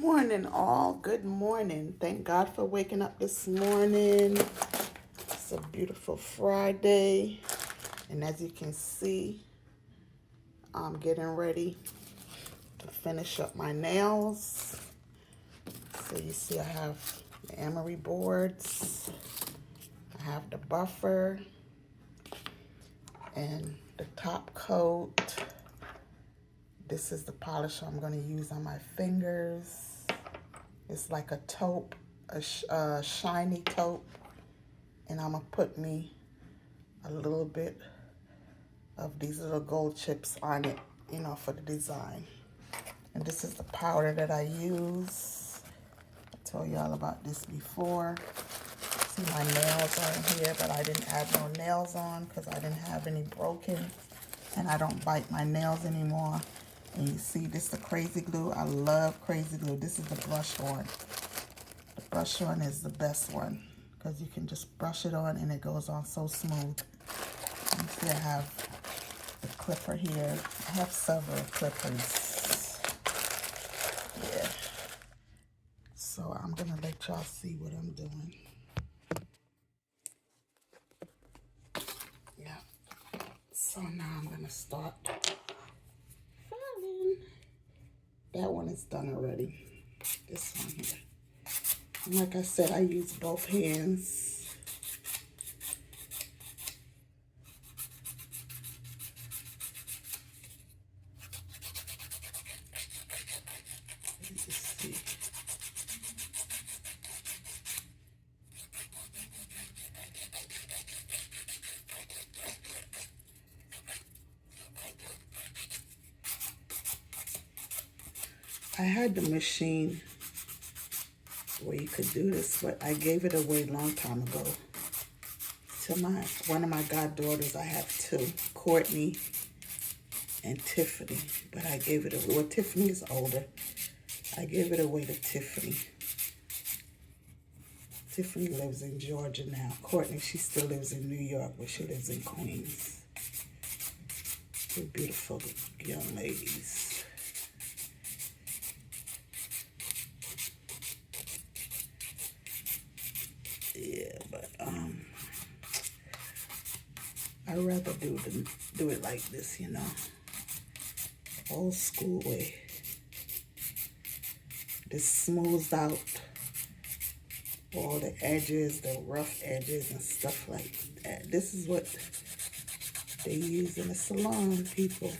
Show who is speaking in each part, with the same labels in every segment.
Speaker 1: morning, all. Good morning. Thank God for waking up this morning. It's a beautiful Friday. And as you can see, I'm getting ready to finish up my nails. So you see I have the emery boards. I have the buffer and the top coat. This is the polish I'm going to use on my fingers. It's like a taupe, a shiny taupe. And I'm going to put me a little bit of these little gold chips on it, you know, for the design. And this is the powder that I use. I told you all about this before. See, my nails are in here, but I didn't add no nails on because I didn't have any broken. And I don't bite my nails anymore. And you see, this is the crazy glue. I love crazy glue. This is the brush one. The brush one is the best one because you can just brush it on and it goes on so smooth. You see, I have the clipper here. I have several clippers. Yeah. So I'm going to let y'all see what I'm doing. Yeah. So now I'm going to start filing. That one is done already. This one here. And like I said, I use both hands. Let me just see. I had the machine where you could do this, but I gave it away a long time ago to one of my goddaughters. I have two, Courtney and Tiffany, but I gave it away. Well, Tiffany is older. I gave it away to Tiffany. Tiffany lives in Georgia now. Courtney, she still lives in New York, but she lives in Queens. Two beautiful young ladies. Yeah, but I'd rather do it like this, you know, old school way. This smooths out all the edges, the rough edges and stuff like that. This is what they use in the salon, people.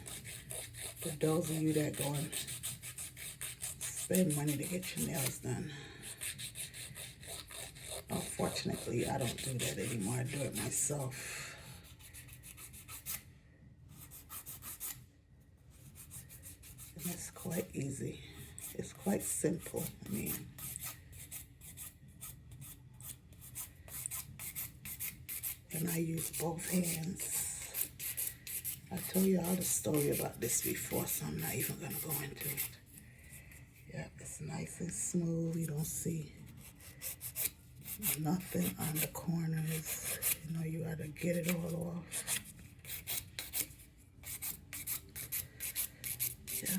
Speaker 1: For those of you that go and spend money to get your nails done. Unfortunately, I don't do that anymore. I do it myself. And it's quite easy. It's quite simple. I mean, and I use both hands. I told you all the story about this before, so I'm not even going to go into it. Yeah, it's nice and smooth. You don't see nothing on the corners. You know, you got to get it all off. Yeah.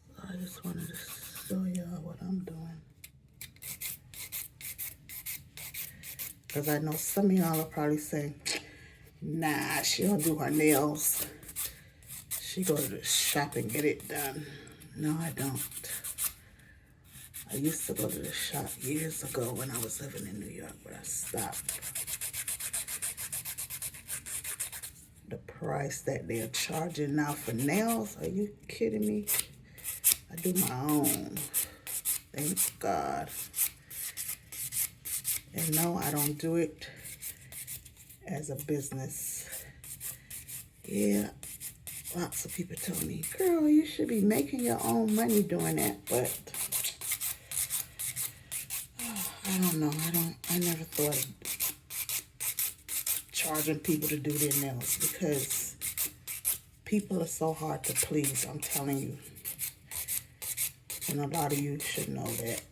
Speaker 1: So I just wanted to show y'all what I'm doing. Because I know some of y'all are probably saying, nah, she don't do her nails. She go to the shop and get it done. No, I don't. I used to go to the shop years ago when I was living in New York, but I stopped. The price that they're charging now for nails, are you kidding me? I do my own. Thank God. And no, I don't do it as a business. Yeah, lots of people tell me, girl, you should be making your own money doing that, but I don't know. I never thought of charging people to do their nails because people are so hard to please, I'm telling you. And a lot of you should know that.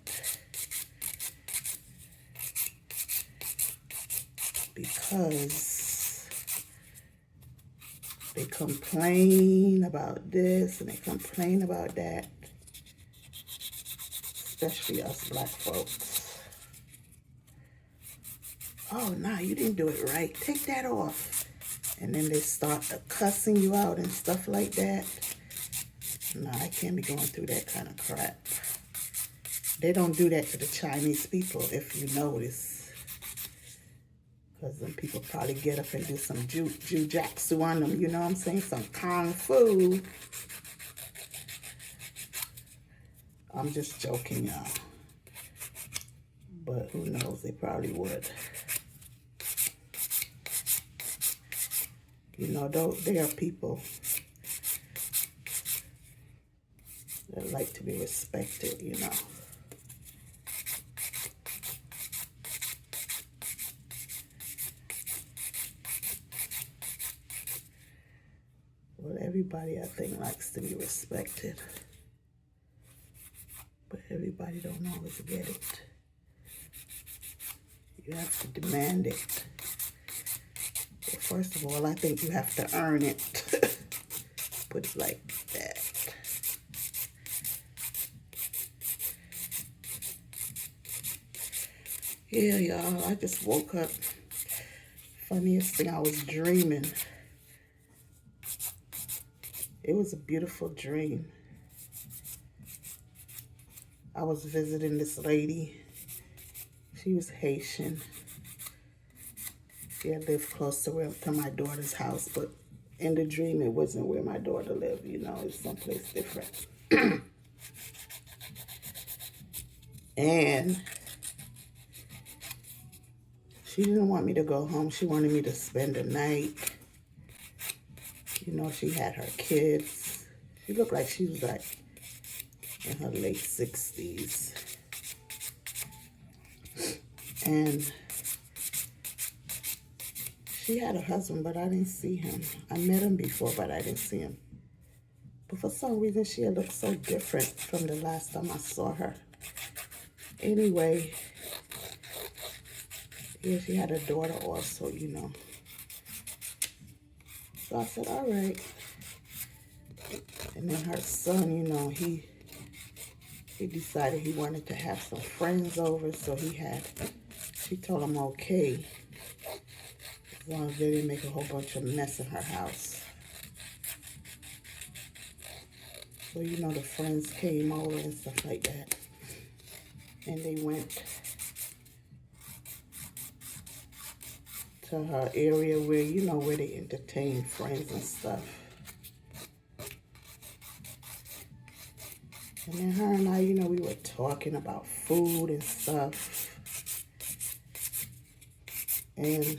Speaker 1: Because They complain about this and they complain about that, especially us black folks. Oh, nah, you didn't do it right. Take that off. And then they start cussing you out and stuff like that. No, I can't be going through that kind of crap. They don't do that to the Chinese people, if you notice. Because them people probably get up and do some jujitsu on them, you know what I'm saying? Some kung fu. I'm just joking, y'all. But who knows, they probably would. You know, there are people that like to be respected, you know. Well, everybody, I think, likes to be respected. But everybody don't always get it. You have to demand it. Well, first of all, I think you have to earn it. Put it like that. Yeah, y'all, I just woke up. Funniest thing, I was dreaming. It was a beautiful dream. I was visiting this lady. She was Haitian. She had lived close to my daughter's house, but in the dream, it wasn't where my daughter lived, you know, it's someplace different. And she didn't want me to go home. She wanted me to spend the night. You know, she had her kids. She looked like she was like in her late 60s. And she had a husband, but I didn't see him. I met him before, but I didn't see him. But for some reason, she had looked so different from the last time I saw her. Anyway, yeah, she had a daughter also, you know. So I said, all right. And then her son, you know, he decided he wanted to have some friends over, so she told him okay, as long as they didn't make a whole bunch of mess in her house. So, you know, the friends came over and stuff like that. And they went to her area where, you know, where they entertain friends and stuff. And then her and I, you know, we were talking about food and stuff. And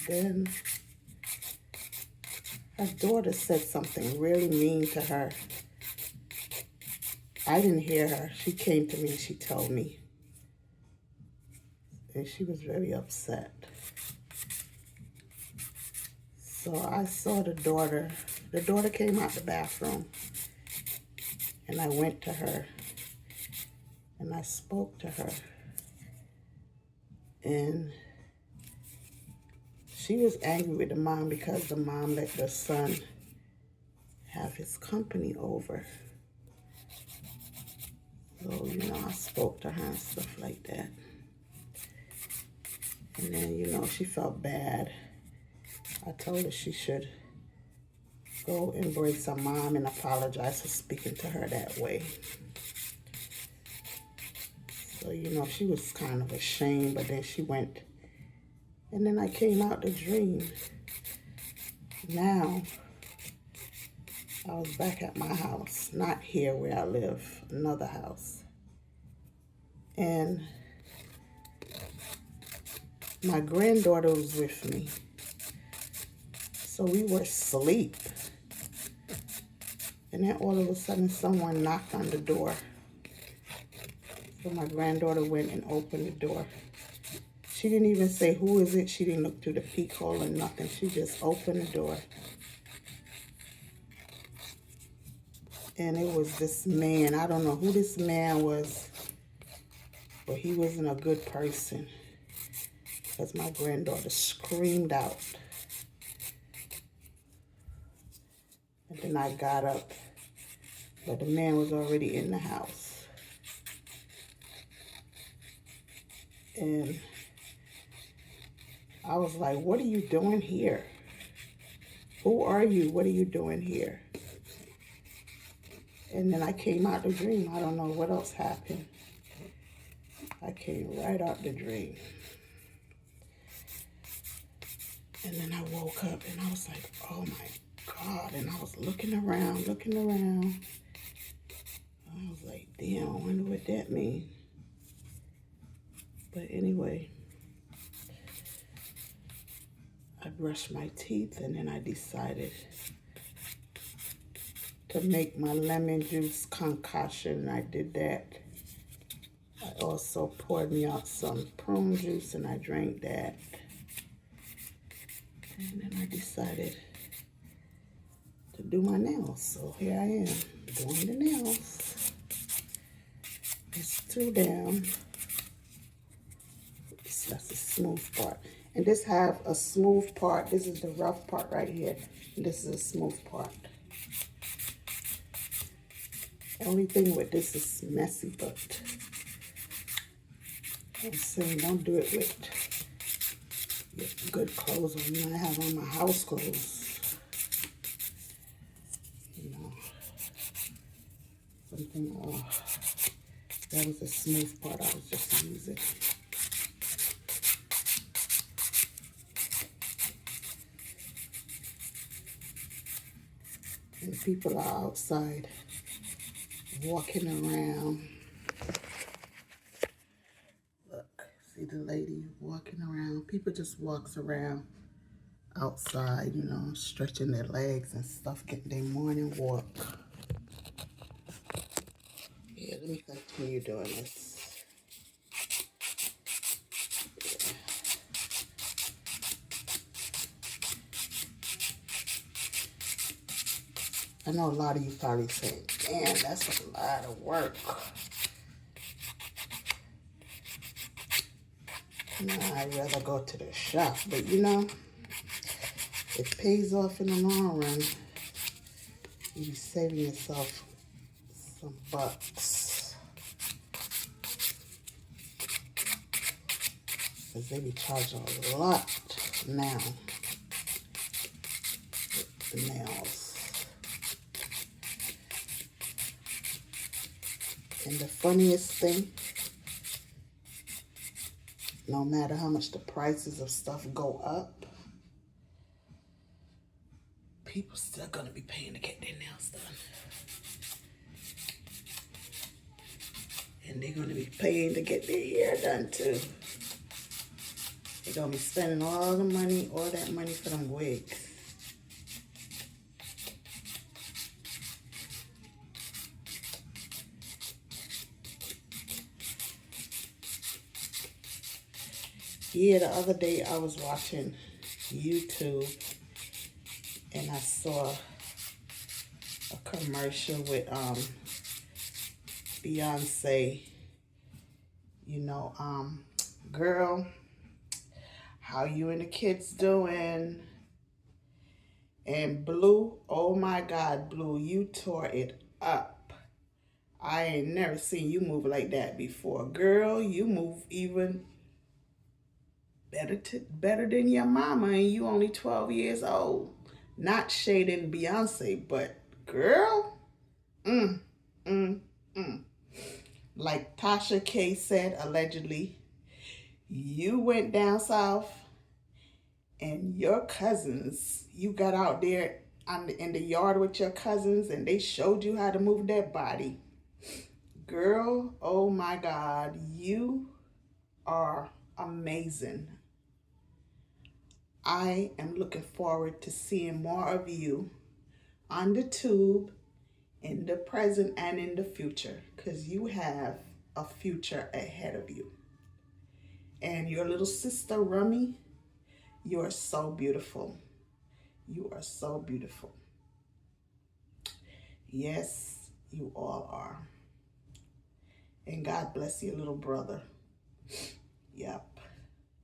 Speaker 1: then her daughter said something really mean to her. I didn't hear her. She came to me and she told me. And she was very upset. So I saw the daughter. The daughter came out the bathroom. And I went to her. And I spoke to her. And she was angry with the mom because the mom let the son have his company over. So, you know, I spoke to her and stuff like that. And then, you know, she felt bad. I told her she should go embrace her mom and apologize for speaking to her that way. So, you know, she was kind of ashamed, but then she went. And then I came out the dream. Now, I was back at my house, not here where I live, another house. And my granddaughter was with me. So we were asleep. And then all of a sudden someone knocked on the door. So my granddaughter went and opened the door. She didn't even say, who is it? She didn't look through the peephole or nothing. She just opened the door. And it was this man. I don't know who this man was, but he wasn't a good person. Because my granddaughter screamed out. And then I got up, but the man was already in the house. And I was like, what are you doing here? Who are you? What are you doing here? And then I came out the dream. I don't know what else happened. I came right out the dream. And then I woke up and I was like, oh my God. And I was looking around. I was like, damn, I wonder what that means. But anyway, I brushed my teeth and then I decided to make my lemon juice concoction. I did that. I also poured me out some prune juice and I drank that. And then I decided to do my nails. So here I am doing the nails. It's 2 down. That's the smooth part. And this have a smooth part. This is the rough part right here. And this is a smooth part. Only thing with this is messy, but I'm saying don't do it with your good clothes on. You know, I have on my house clothes. You know, something, that was the smooth part I was just using. And people are outside walking around. Look, see the lady walking around. People just walks around outside, you know, stretching their legs and stuff, getting their morning walk. Yeah, let me continue doing this. I know a lot of you probably saying, damn, that's a lot of work. Nah, I'd rather go to the shop, but you know, it pays off in the long run. You be saving yourself some bucks. Because they be charging a lot now with the nails. And the funniest thing, no matter how much the prices of stuff go up, people still gonna be paying to get their nails done. And they're gonna be paying to get their hair done too. They're gonna be spending all the money, all that money for them wigs. Yeah, the other day I was watching YouTube and I saw a commercial with Beyonce. You know, girl, how you and the kids doing? And Blue, oh my God, Blue, you tore it up. I ain't never seen you move like that before. Girl, you move even better than your mama, and you only 12 years old. Not shading Beyonce, but girl, mm. Like Tasha K said, allegedly, you went down south and your cousins, you got out there in the yard with your cousins and they showed you how to move their body. Girl, oh my God, you are amazing. I am looking forward to seeing more of you on the tube in the present and in the future, because you have a future ahead of you. And your little sister, Rummy, you are so beautiful. You are so beautiful. Yes, you all are. And God bless your little brother. Yep.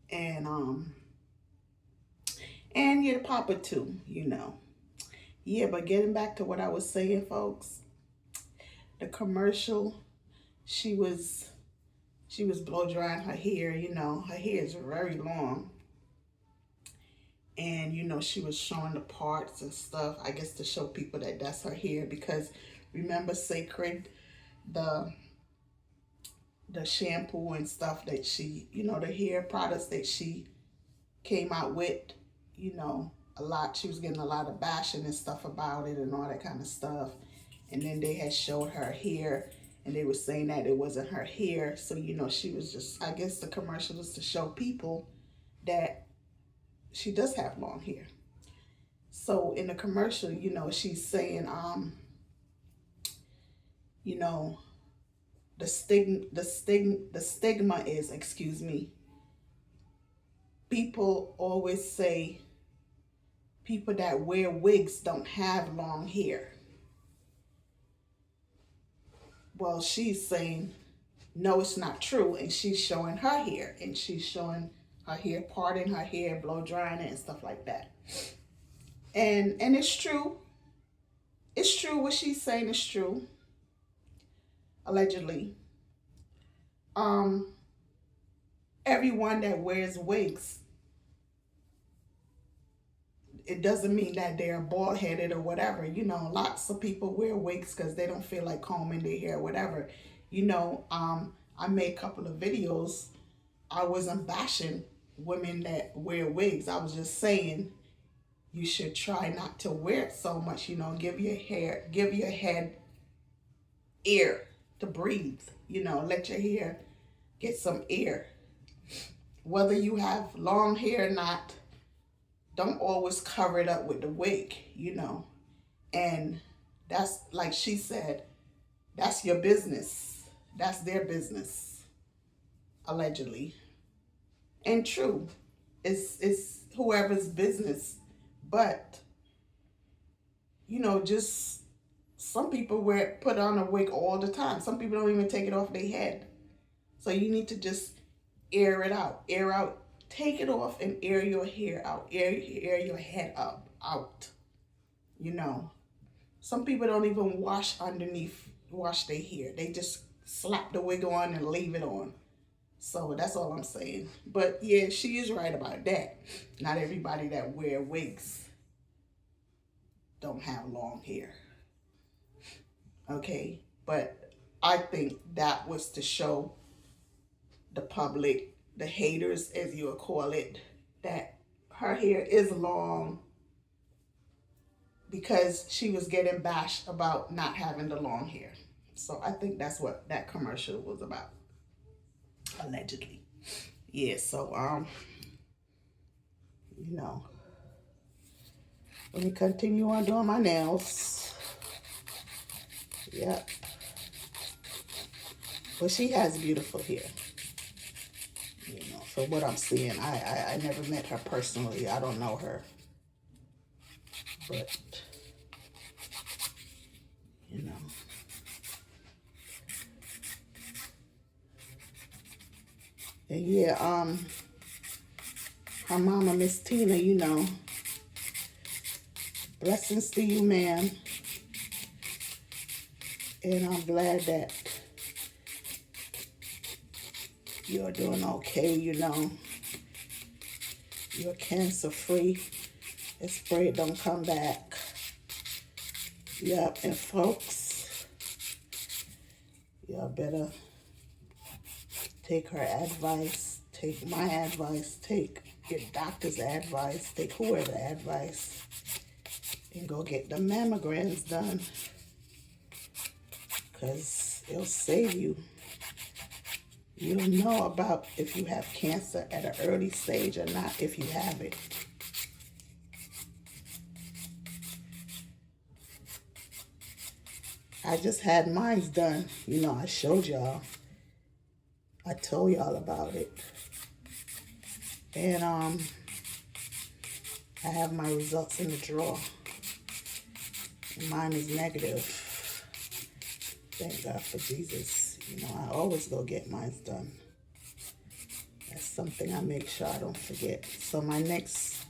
Speaker 1: And your papa too, you know. Yeah, but getting back to what I was saying, folks, the commercial, she was she was blow drying her hair. You know, her hair is very long, and you know she was showing the parts and stuff. I guess to show people that that's her hair, because remember Sacred, the shampoo and stuff that she, you know, the hair products that she came out with, you know, a lot. She was getting a lot of bashing and stuff about it and all that kind of stuff. And then they had showed her hair and they were saying that it wasn't her hair. So, you know, she was just, I guess the commercial was to show people that she does have long hair. So in the commercial, you know, she's saying, you know, the stigma is, excuse me, people always say people that wear wigs don't have long hair. Well, she's saying, no, it's not true. And she's showing her hair, and she's showing her hair, parting her hair, blow drying it and stuff like that. And it's true. It's true. What she's saying is true. Allegedly. Everyone that wears wigs, it doesn't mean that they're bald headed or whatever. You know, lots of people wear wigs because they don't feel like combing their hair or whatever. You know, I made a couple of videos. I wasn't bashing women that wear wigs. I was just saying you should try not to wear it so much. You know, give your head air to breathe. You know, let your hair get some air. Whether you have long hair or not, don't always cover it up with the wig, you know. And that's, like she said, that's your business. That's their business, allegedly. And true, it's whoever's business. But, you know, just some people put on a wig all the time. Some people don't even take it off their head. So you need to just air it out. Air out. Take it off and air your hair out. Air your head out. You know. Some people don't even wash their hair. They just slap the wig on and leave it on. So that's all I'm saying. But yeah, she is right about that. Not everybody that wear wigs don't have long hair. Okay? But I think that was to show the public, the haters, as you would call it, that her hair is long because she was getting bashed about not having the long hair. So I think that's what that commercial was about, allegedly. Yeah, so you know, let me continue on doing my nails. Yep. But she has beautiful hair. You know, from what I'm seeing, I never met her personally. I don't know her. But, you know. And yeah, her mama, Miss Tina, you know. Blessings to you, ma'am. And I'm glad that you're doing okay, you know. You're cancer-free. Let's pray it don't come back. Yep, and folks, y'all better take her advice, take my advice, take your doctor's advice, take whoever's advice, and go get the mammograms done, because it'll save you. You'll know about if you have cancer at an early stage or not, if you have it. I just had mine done. You know, I showed y'all. I told y'all about it. And I have my results in the drawer. And mine is negative. Thank God for Jesus. You know, I always go get mine done. That's something I make sure I don't forget. So my next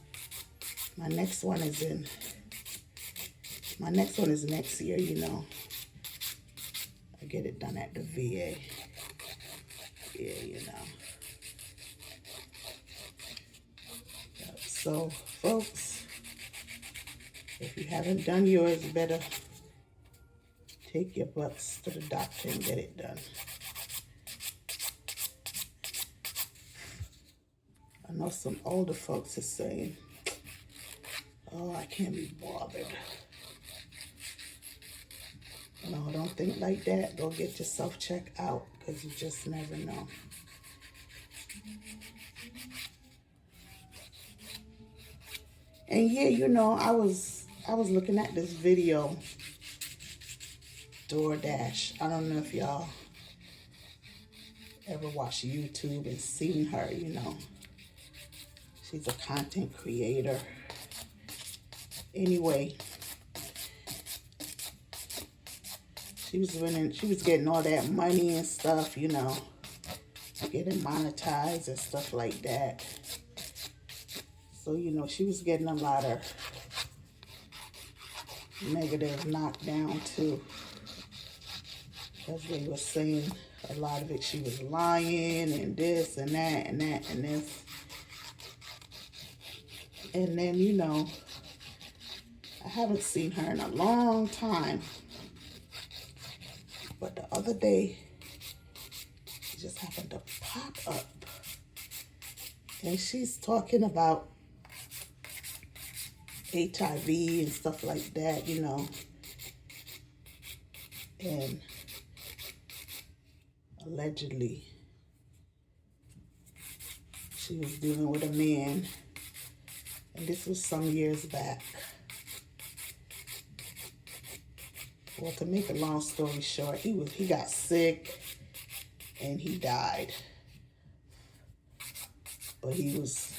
Speaker 1: one is in My next one is next year, you know. I get it done at the VA. Yeah, you know. Yep. So, folks, if you haven't done yours, you better take your butts to the doctor and get it done. I know some older folks are saying, oh, I can't be bothered. No, don't think like that. Go get yourself checked out, because you just never know. And yeah, you know, I was looking at this video, DoorDash. I don't know if y'all ever watched YouTube and seen her, you know. She's a content creator. Anyway, she was getting all that money and stuff, you know, getting monetized and stuff like that. So, you know, she was getting a lot of negative knockdown too, because they were saying a lot of it, she was lying and this and that and that and this. And then, you know, I haven't seen her in a long time. But the other day, she just happened to pop up. And she's talking about HIV and stuff like that, you know. And allegedly, she was dealing with a man. And this was some years back. Well, to make a long story short, he got sick and he died. But he was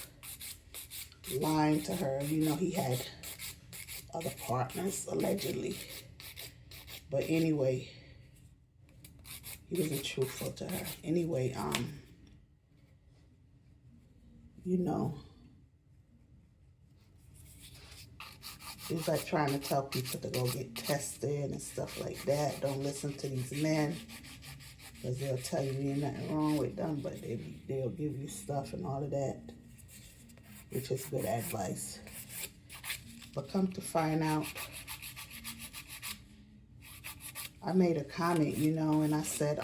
Speaker 1: lying to her. You know, he had other partners, allegedly. But anyway, he wasn't truthful to her. Anyway, you know, he's like trying to tell people to go get tested and stuff like that. Don't listen to these men, because they'll tell you ain't nothing wrong with them, but they'll give you stuff and all of that, which is good advice. But come to find out, I made a comment, you know, and I said,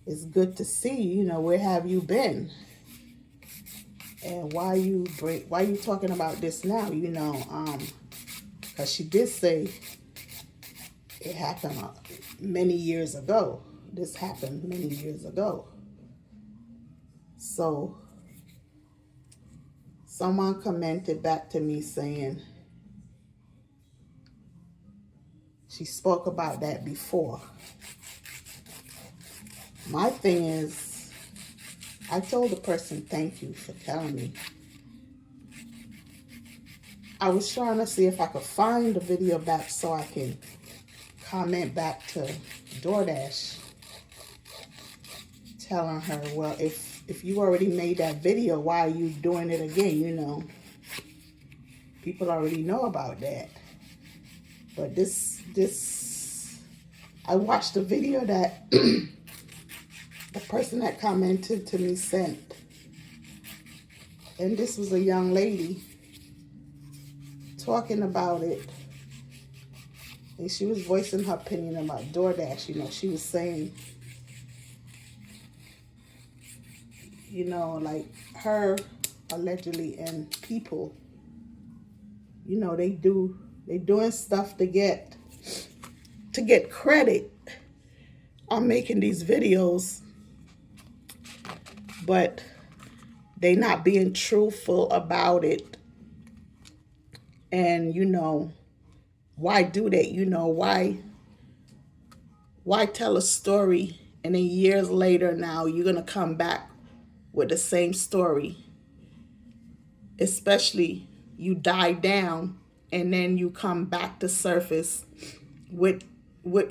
Speaker 1: it's good to see, you know, where have you been? And why you talking about this now, you know, because she did say it happened many years ago. This happened many years ago. So someone commented back to me saying she spoke about that before. My thing is, I told the person, thank you for telling me. I was trying to see if I could find the video back so I can comment back to DoorDash, telling her, well, if you already made that video, why are you doing it again? You know, people already know about that. But I watched the video that the person that commented to me sent. And this was a young lady talking about it. And she was voicing her opinion about DoorDash. You know, she was saying, you know, like her allegedly and people, you know, they doing stuff to get credit on making these videos, but they not being truthful about it. And, you know, why do that? You know, why tell a story and then years later now you're going to come back with the same story? Especially you die down and then you come back to surface with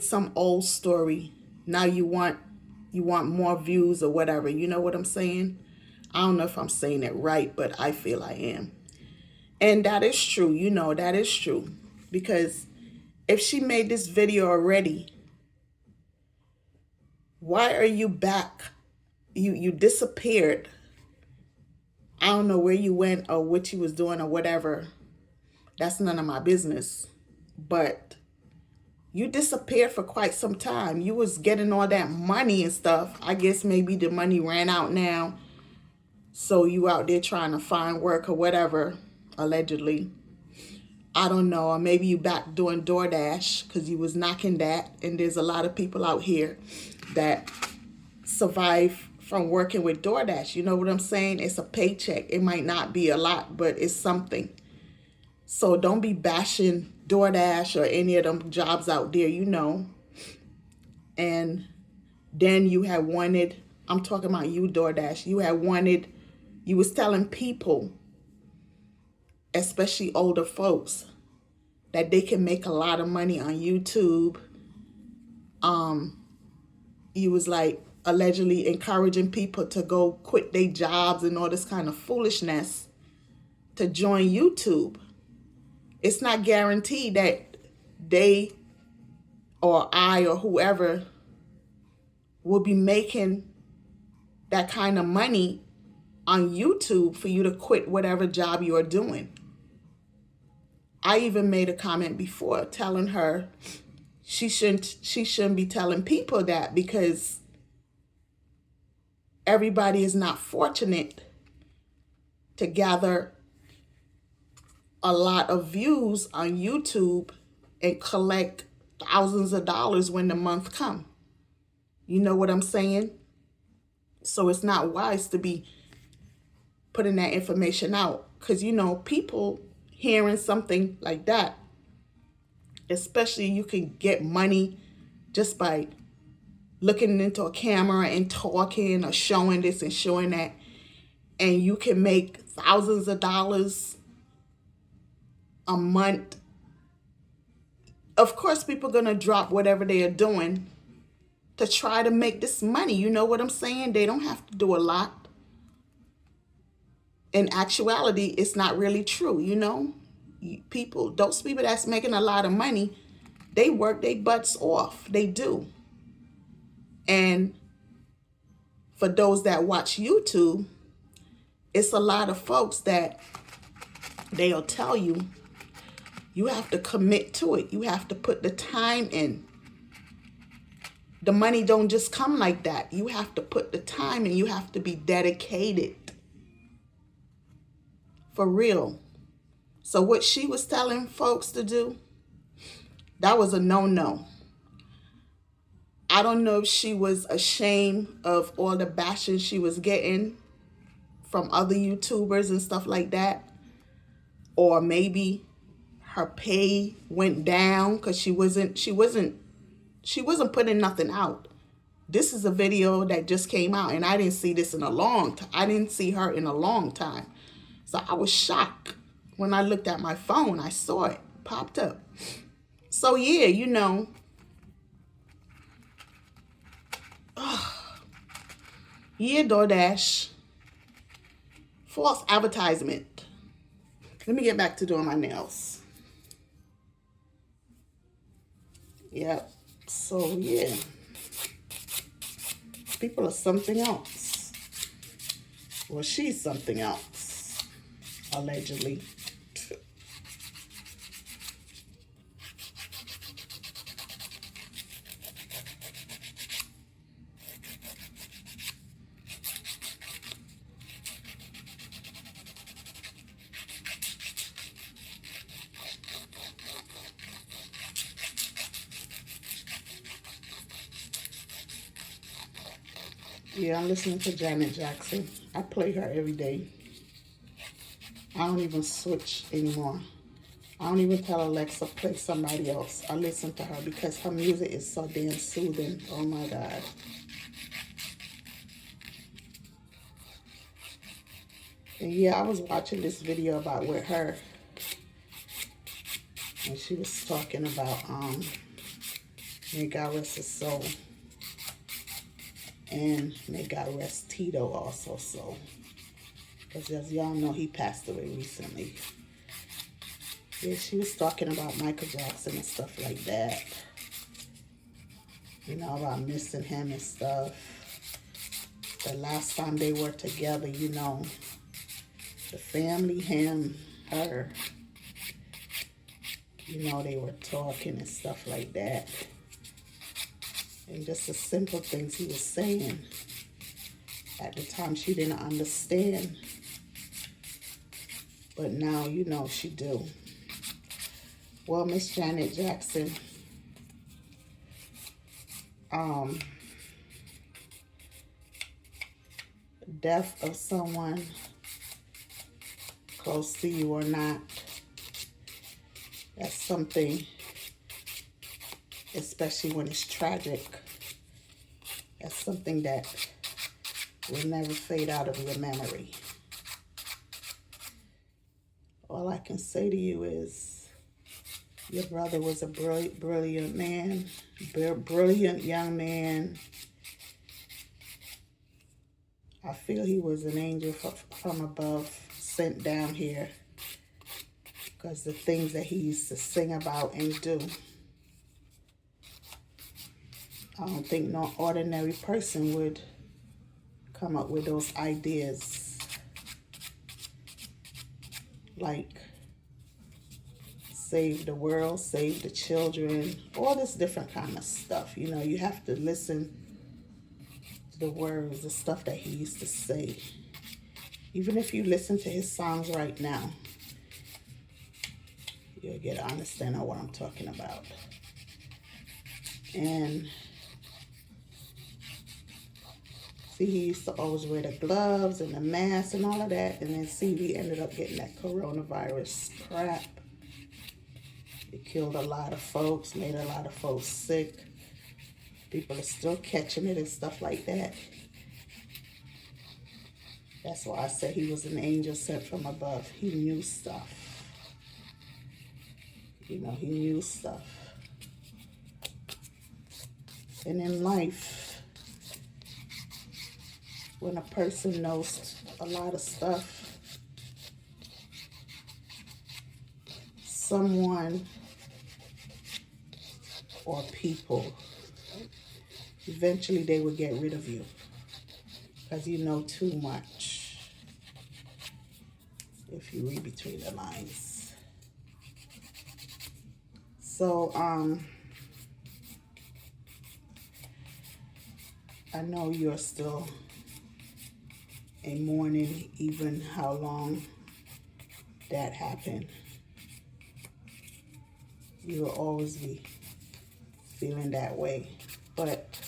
Speaker 1: some old story. Now you want more views or whatever. You know what I'm saying? I don't know if I'm saying it right, but I feel I am. And that is true. You know, that is true. Because if she made this video already, why are you back? You disappeared. I don't know where you went or what you was doing or whatever. That's none of my business. But you disappeared for quite some time. You was getting all that money and stuff. I guess maybe the money ran out now. So you out there trying to find work or whatever, allegedly. I don't know. Or maybe you back doing DoorDash because you was knocking that. And there's a lot of people out here that survive from working with DoorDash. You know what I'm saying? It's a paycheck. It might not be a lot, but it's something. So don't be bashing DoorDash or any of them jobs out there, you know. And then you had wanted, I'm talking about you, DoorDash, you was telling people, especially older folks, that they can make a lot of money on YouTube. You was like allegedly encouraging people to go quit their jobs and all this kind of foolishness to join YouTube. It's not guaranteed that they or I or whoever will be making that kind of money on YouTube for you to quit whatever job you are doing. I even made a comment before telling her she shouldn't be telling people that, because everybody is not fortunate to gather a lot of views on YouTube and collect thousands of dollars when the month come. You know what I'm saying? So it's not wise to be putting that information out, because, you know, people hearing something like that, especially you can get money just by looking into a camera and talking or showing this and showing that, and you can make thousands of dollars a month. Of course, people are going to drop whatever they are doing to try to make this money. You know what I'm saying? They don't have to do a lot. In actuality, it's not really true, you know? Those people that's making a lot of money, they work their butts off. They do. And for those that watch YouTube, it's a lot of folks that they'll tell you, you have to commit to it. You have to put the time in. The money don't just come like that. You have to put the time in. You have to be dedicated. For real. So what she was telling folks to do, that was a no-no. I don't know if she was ashamed of all the bashing she was getting from other YouTubers and stuff like that. Or maybe her pay went down because she wasn't putting nothing out. This is a video that just came out, and I didn't see this in a long time. I didn't see her in a long time. So I was shocked. When I looked at my phone, I saw it popped up. So yeah, you know. Yeah, DoorDash. False advertisement. Let me get back to doing my nails. Yep. So yeah. People are something else. Well, she's something else. Allegedly. Yeah, I'm listening to Janet Jackson. I play her every day. I don't even switch anymore. I don't even tell Alexa play somebody else. I listen to her because her music is so damn soothing. Oh my God. And yeah, I was watching this video about with her, and she was talking about may God rest his soul, and may God rest Tito also. So, because as y'all know, he passed away recently. Yeah, she was talking about Michael Jackson and stuff like that. You know, about missing him and stuff. The last time they were together, you know, the family, him, her, you know, they were talking and stuff like that. And just the simple things he was saying. At the time, she didn't understand. But now, you know, she do. Well, Miss Janet Jackson, death of someone close to you or not, that's something, especially when it's tragic, that's something that will never fade out of your memory. All I can say to you is your brother was a brilliant man, brilliant young man. I feel he was an angel from above, sent down here, because the things that he used to sing about and do, I don't think no ordinary person would come up with those ideas. Like save the world, save the children, all this different kind of stuff. You know, you have to listen to the words, the stuff that he used to say. Even if you listen to his songs right now, you'll get an understanding of what I'm talking about. And see, he used to always wear the gloves and the mask and all of that. And then see, we ended up getting that coronavirus crap. It killed a lot of folks, made a lot of folks sick. People are still catching it and stuff like that. That's why I said he was an angel sent from above. He knew stuff. You know, he knew stuff. And in life, when a person knows a lot of stuff, someone or people, eventually they will get rid of you because you know too much, if you read between the lines. So, I know you're still in mourning, even how long that happened. You will always be feeling that way. But,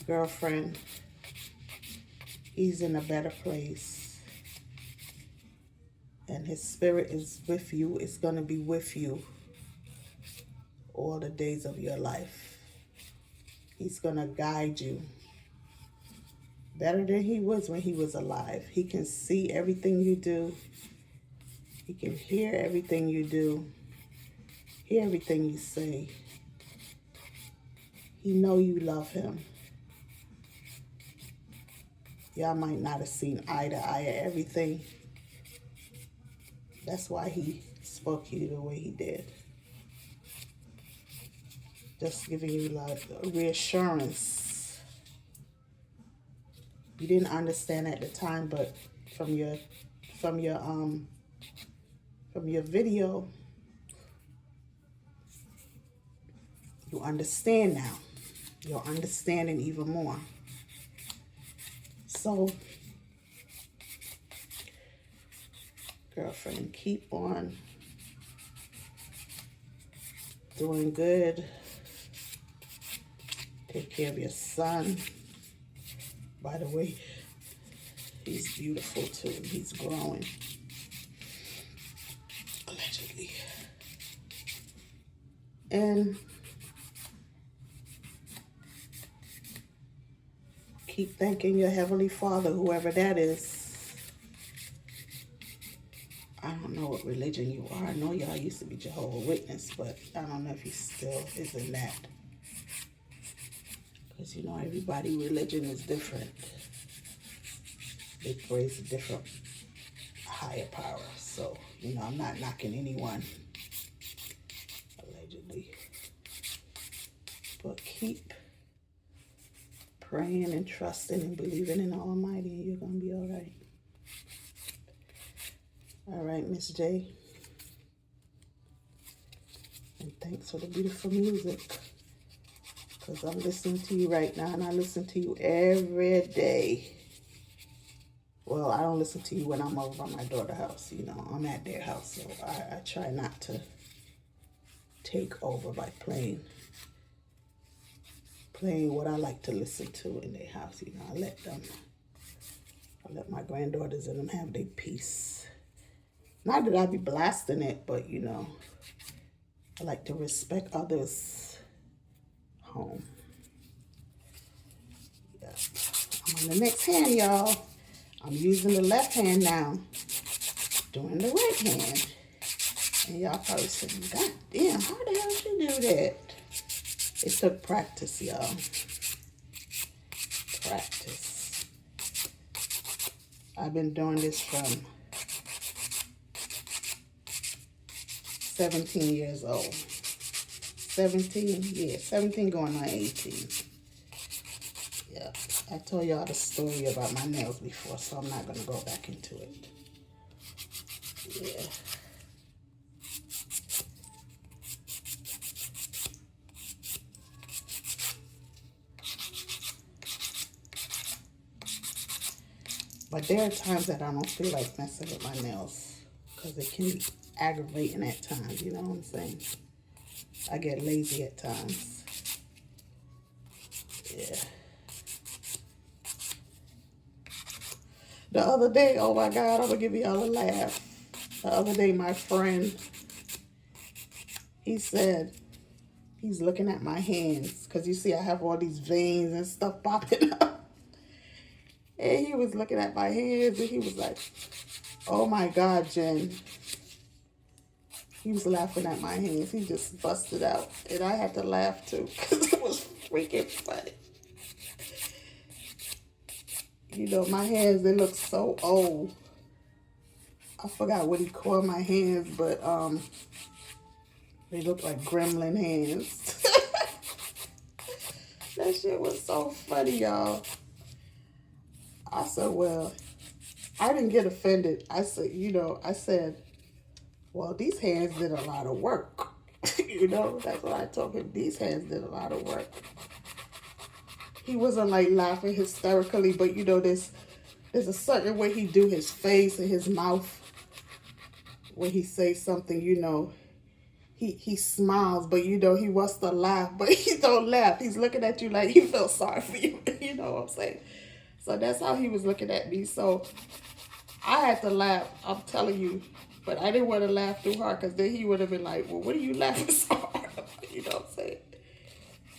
Speaker 1: girlfriend, he's in a better place. And his spirit is with you. It's going to be with you all the days of your life. He's going to guide you better than he was when he was alive. He can see everything you do. He can hear everything you do. Hear everything you say. He know you love him. Y'all might not have seen eye to eye at everything. That's why he spoke to you the way he did. Just giving you like reassurance. You didn't understand at the time, but from your video, you understand now. You're understanding even more. So, girlfriend, keep on doing good. Take care of your son. By the way, he's beautiful too. He's growing. Allegedly. And keep thanking your Heavenly Father, whoever that is. I don't know what religion you are. I know y'all used to be Jehovah's Witness, but I don't know if he still is in that. Because, you know, everybody's religion is different. They praise a different higher power. So, You know, I'm not knocking anyone, allegedly. But keep praying and trusting and believing in the Almighty, and you're going to be all right. All right, Miss J. And thanks for the beautiful music. Because I'm listening to you right now, and I listen to you every day. Well, I don't listen to you when I'm over at my daughter's house. You know, I'm at their house, so I try not to take over by playing what I like to listen to in their house. You know, I let my granddaughters and them have their peace. Not that I be blasting it, but you know, I like to respect others' home. Yeah. I'm on the next hand, y'all. I'm using the left hand now, doing the right hand. And y'all probably saying, God damn, how the hell did you do that? It took practice, y'all. Practice. I've been doing this from 17 years old. 17? Yeah, 17 going on 18. Yeah, I told y'all the story about my nails before, so I'm not going to go back into it. Yeah. But there are times that I don't feel like messing with my nails because it can be aggravating at times, you know what I'm saying? I get lazy at times. Yeah. The other day, oh my God, I'm going to give y'all a laugh. The other day, my friend, he said, he's looking at my hands because you see I have all these veins and stuff popping up. And he was looking at my hands and he was like, oh my God, Jen. He was laughing at my hands. He just busted out. And I had to laugh too because it was freaking funny. You know, my hands, they look so old. I forgot what he called my hands, but they look like gremlin hands. That shit was so funny, y'all. I said, well, I didn't get offended. I said, well, these hands did a lot of work. You know, that's what I told him. These hands did a lot of work. He wasn't like laughing hysterically, but you know, there's a certain way he do his face and his mouth when he says something, you know. He smiles, but you know, he wants to laugh, but he don't laugh. He's looking at you like he feels sorry for you. You know what I'm saying? So that's how he was looking at me. So I had to laugh, I'm telling you. But I didn't want to laugh too hard because then he would have been like, well, what are you laughing so hard about? You know what I'm saying?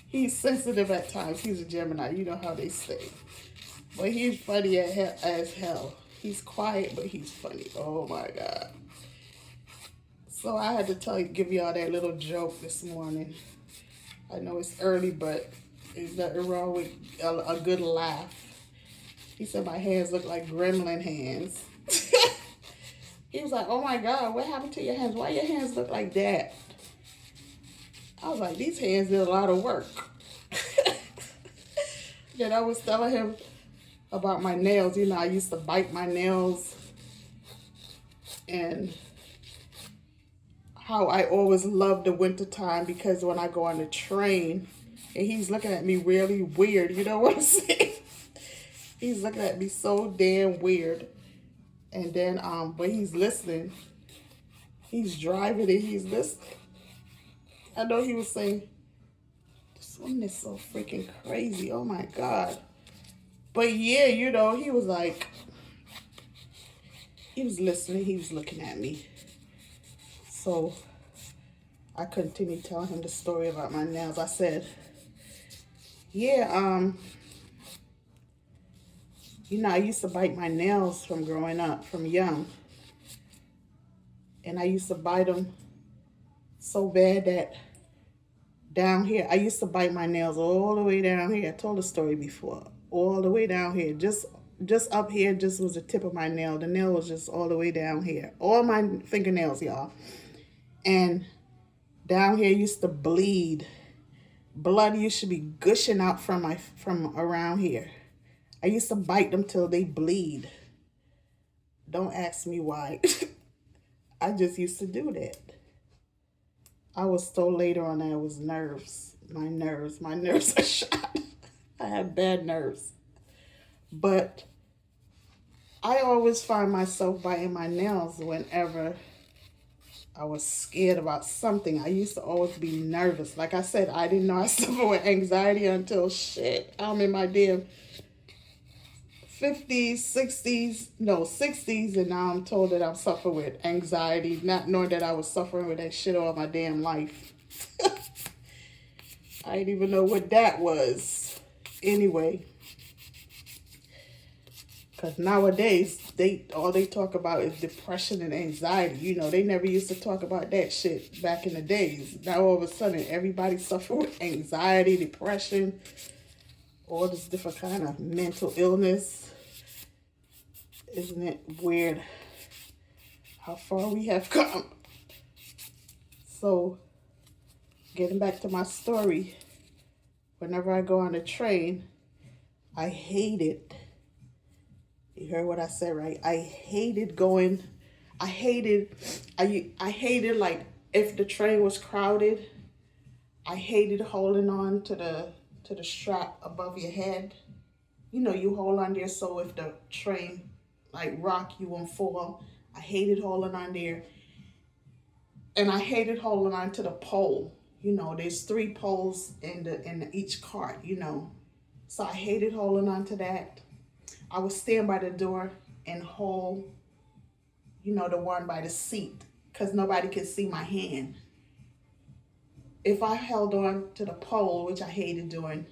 Speaker 1: He's sensitive at times. He's a Gemini. You know how they say. But he's funny as hell. He's quiet, but he's funny. Oh, my God. So I had to give y'all that little joke this morning. I know it's early, but there's nothing wrong with a good laugh. He said my hands look like gremlin hands. He was like, oh my God, what happened to your hands? Why your hands look like that? I was like, these hands did a lot of work. Then I was telling him about my nails. You know, I used to bite my nails and how I always loved the winter time because when I go on the train and he's looking at me really weird, you know what I'm saying? He's looking at me so damn weird. And then when he's listening, he's driving and he's listening. I know he was saying, this woman is so freaking crazy. Oh my God. But yeah, you know, he was like, he was listening. He was looking at me. So I continued telling him the story about my nails. I said, yeah, you know, I used to bite my nails from growing up, from young. And I used to bite them so bad that down here, I used to bite my nails all the way down here. I told the story before. All the way down here, just just up here just was the tip of my nail. The nail was just all the way down here. All my fingernails, y'all. And down here used to bleed. Blood used to be gushing out from around here. I used to bite them till they bleed. Don't ask me why. I just used to do that. I was told later on that it was nerves. My nerves are shot. I have bad nerves. But I always find myself biting my nails whenever I was scared about something. I used to always be nervous. Like I said, I didn't know I suffered with anxiety until shit. I'm in my damn 50s, 60s, no, 60s, and now I'm told that I'm suffering with anxiety, not knowing that I was suffering with that shit all my damn life. I didn't even know what that was. Anyway, because nowadays, all they talk about is depression and anxiety. You know, they never used to talk about that shit back in the days. Now all of a sudden, everybody suffering with anxiety, depression, all this different kind of mental illness. Isn't it weird how far we have come? So, getting back to my story, whenever I go on a train, I hate it. You heard what I said, right? I hated going. I hated like if the train was crowded. I hated holding on to the strap above your head. You know, you hold on there so if the train like rock, you won't fall. I hated holding on there, and I hated holding on to the pole. You know, there's 3 poles in each cart. You know, so I hated holding on to that. I would stand by the door and hold, you know, the one by the seat because nobody could see my hand. If I held on to the pole, which I hated doing,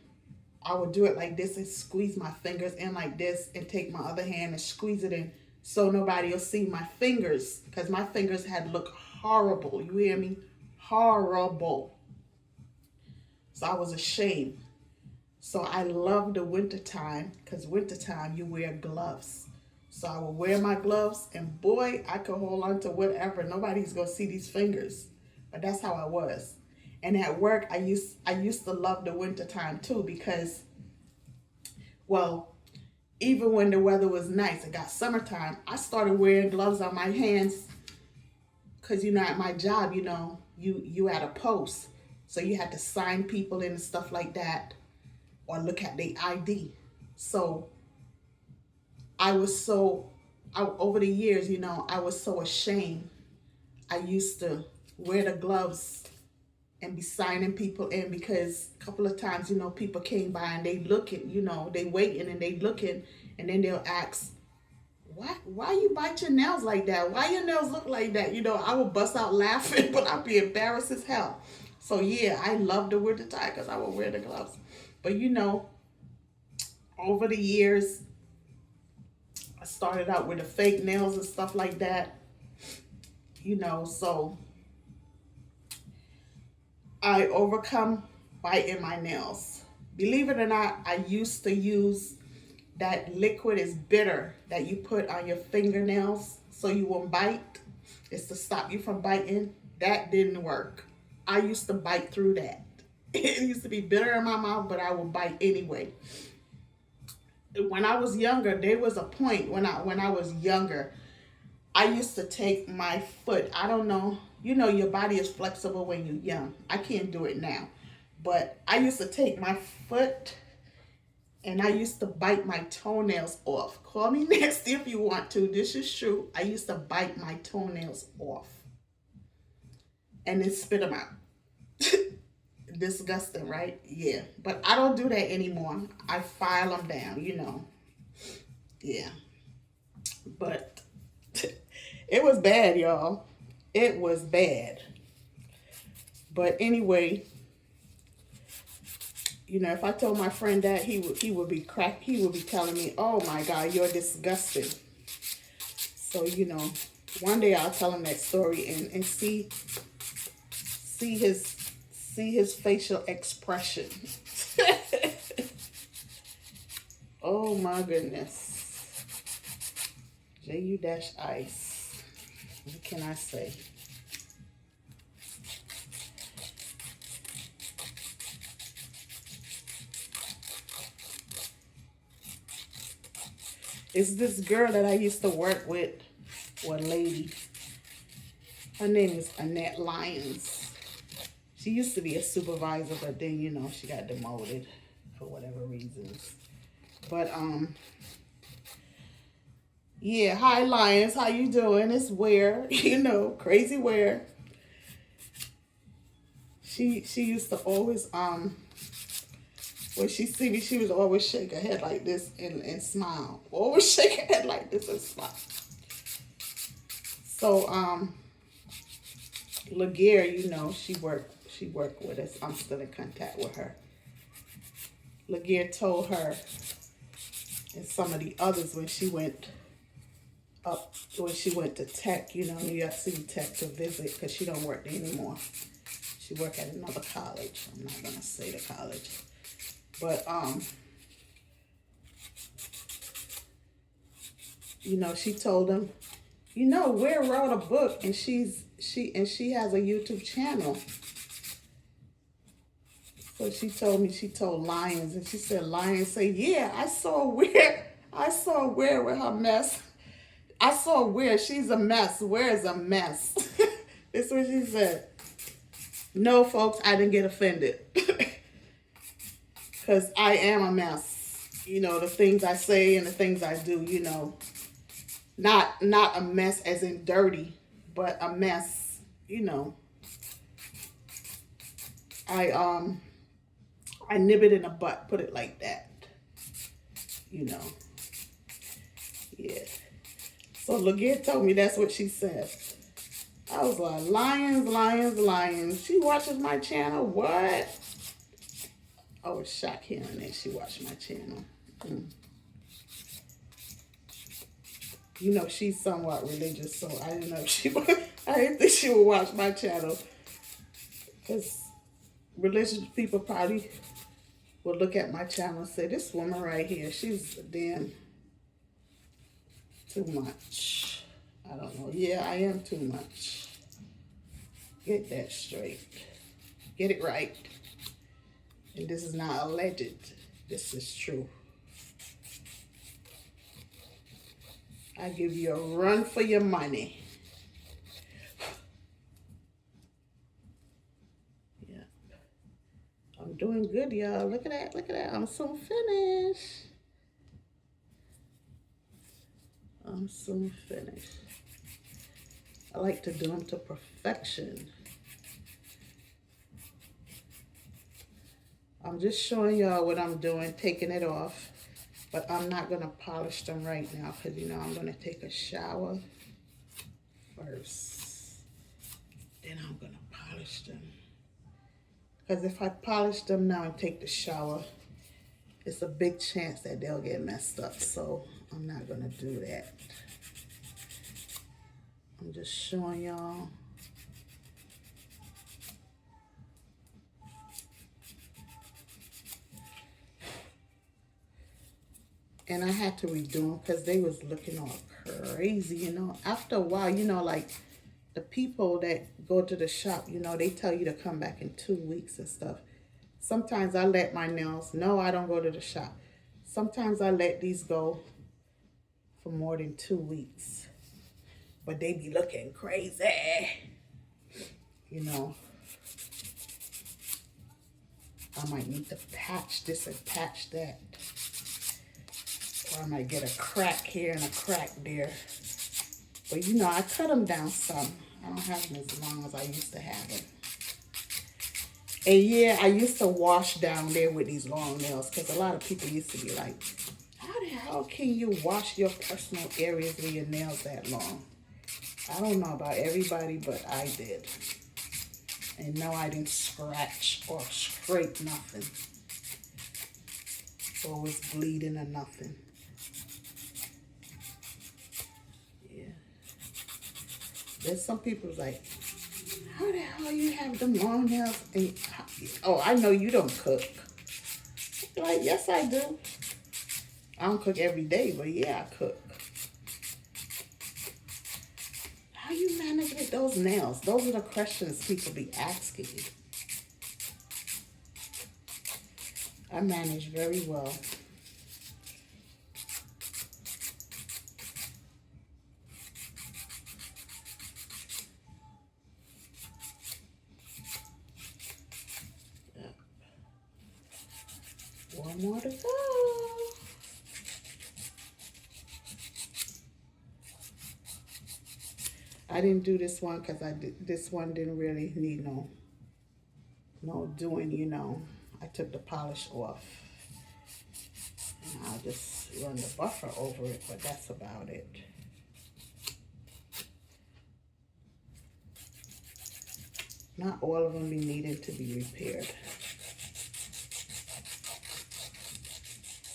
Speaker 1: I would do it like this and squeeze my fingers in like this and take my other hand and squeeze it in so nobody will see my fingers because my fingers had looked horrible. You hear me? Horrible. So I was ashamed. So I love the wintertime because wintertime you wear gloves. So I would wear my gloves and boy, I could hold on to whatever. Nobody's going to see these fingers. But that's how I was. And at work, I used to love the wintertime too because, well, even when the weather was nice, it got summertime, I started wearing gloves on my hands because, you know, at my job, you know, you at a post. So you had to sign people in and stuff like that or look at their ID. So over the years, you know, I was so ashamed. I used to wear the gloves and be signing people in because a couple of times, you know, people came by and they looking, you know, they waiting and they looking and then they'll ask, why you bite your nails like that? Why your nails look like that? You know, I would bust out laughing, but I'd be embarrassed as hell. So yeah, I love the winter time because I would wear the gloves. But you know, over the years, I started out with the fake nails and stuff like that. You know, so I overcome biting my nails. Believe it or not, I used to use that liquid is bitter that you put on your fingernails so you won't bite. It's to stop you from biting. That didn't work. I used to bite through that. It used to be bitter in my mouth, but I would bite anyway. When I was younger, there was a point when I was younger, I used to take my foot. I don't know. You know, your body is flexible when you're young. I can't do it now. But I used to take my foot and I used to bite my toenails off. Call me nasty if you want to. This is true. I used to bite my toenails off and then spit them out. Disgusting, right? Yeah. But I don't do that anymore. I file them down, you know. Yeah. But it was bad, y'all. It was bad. But anyway, you know, if I told my friend that, he would be telling me, "Oh my God, you're disgusting." So, you know, one day I'll tell him that story and see his facial expression. Oh my goodness. Ju-ice. What can I say? It's this girl that I used to work with, or lady. Her name is Annette Lyons. She used to be a supervisor, but then, you know, she got demoted for whatever reasons. But, yeah, hi Lyons, how you doing? It's Ware, you know, crazy Ware. She used to always, when she see me, she would always shake her head like this and smile. Always shake her head like this and smile. So, Laguerre, you know, she worked with us. I'm still in contact with her. Laguerre told her and some of the others when she went to Tech, you know, New York City Tech to visit, because she don't work there anymore. She worked at another college. I'm not gonna say the college. But you know, she told them, you know, Ware wrote a book and she has a YouTube channel. So she told Lyons, and she said, Lyons say, yeah, I saw Ware with her mess. I saw Ware, she's a mess. Ware is a mess. That's what she said. No, folks, I didn't get offended. Because I am a mess. You know, the things I say and the things I do, you know. Not a mess as in dirty, but a mess, you know. I nib it in the butt, put it like that. You know. Yeah. So Laguerre told me that's what she said. I was like, Lyons. She watches my channel? What? I was shocked hearing that she watched my channel. You know, she's somewhat religious, so I didn't know if she would, I didn't think she would watch my channel. Because religious people probably will look at my channel and say, this woman right here, she's damn too much. I don't know. Yeah, I am too much. Get that straight. Get it right. And this is not alleged. This is true. I give you a run for your money. Yeah. I'm doing good, y'all. Look at that. Look at that. I'm soon finished. I'm soon finished. I like to do them to perfection. I'm just showing y'all what I'm doing, taking it off. But I'm not going to polish them right now because, you know, I'm going to take a shower first. Then I'm going to polish them. Because if I polish them now and take the shower, it's a big chance that they'll get messed up. So I'm not going to do that. I'm just showing y'all. And I had to redo them because they was looking all crazy, you know. After a while, you know, like the people that go to the shop, you know, they tell you to come back in 2 weeks and stuff. Sometimes I let my nails, no, I don't go to the shop. Sometimes I let these go for more than 2 weeks. But they be looking crazy, you know. I might need to patch this and patch that. Or I might get a crack here and a crack there. But you know, I cut them down some. I don't have them as long as I used to have them. And yeah, I used to wash down there with these long nails because a lot of people used to be like, how the hell can you wash your personal areas with your nails that long? I don't know about everybody, but I did. And no, I didn't scratch or scrape nothing. Or was bleeding or nothing. There's some people like, how the hell you have them long nails? And, oh, I know you don't cook. Like, yes, I do. I don't cook every day, but yeah, I cook. with those nails? Those are the questions people be asking me. I manage very well. Yep. One more to go. I didn't do this one because this one didn't really need no doing, you know. I took the polish off. And I'll just run the buffer over it, but that's about it. Not all of them be needed to be repaired.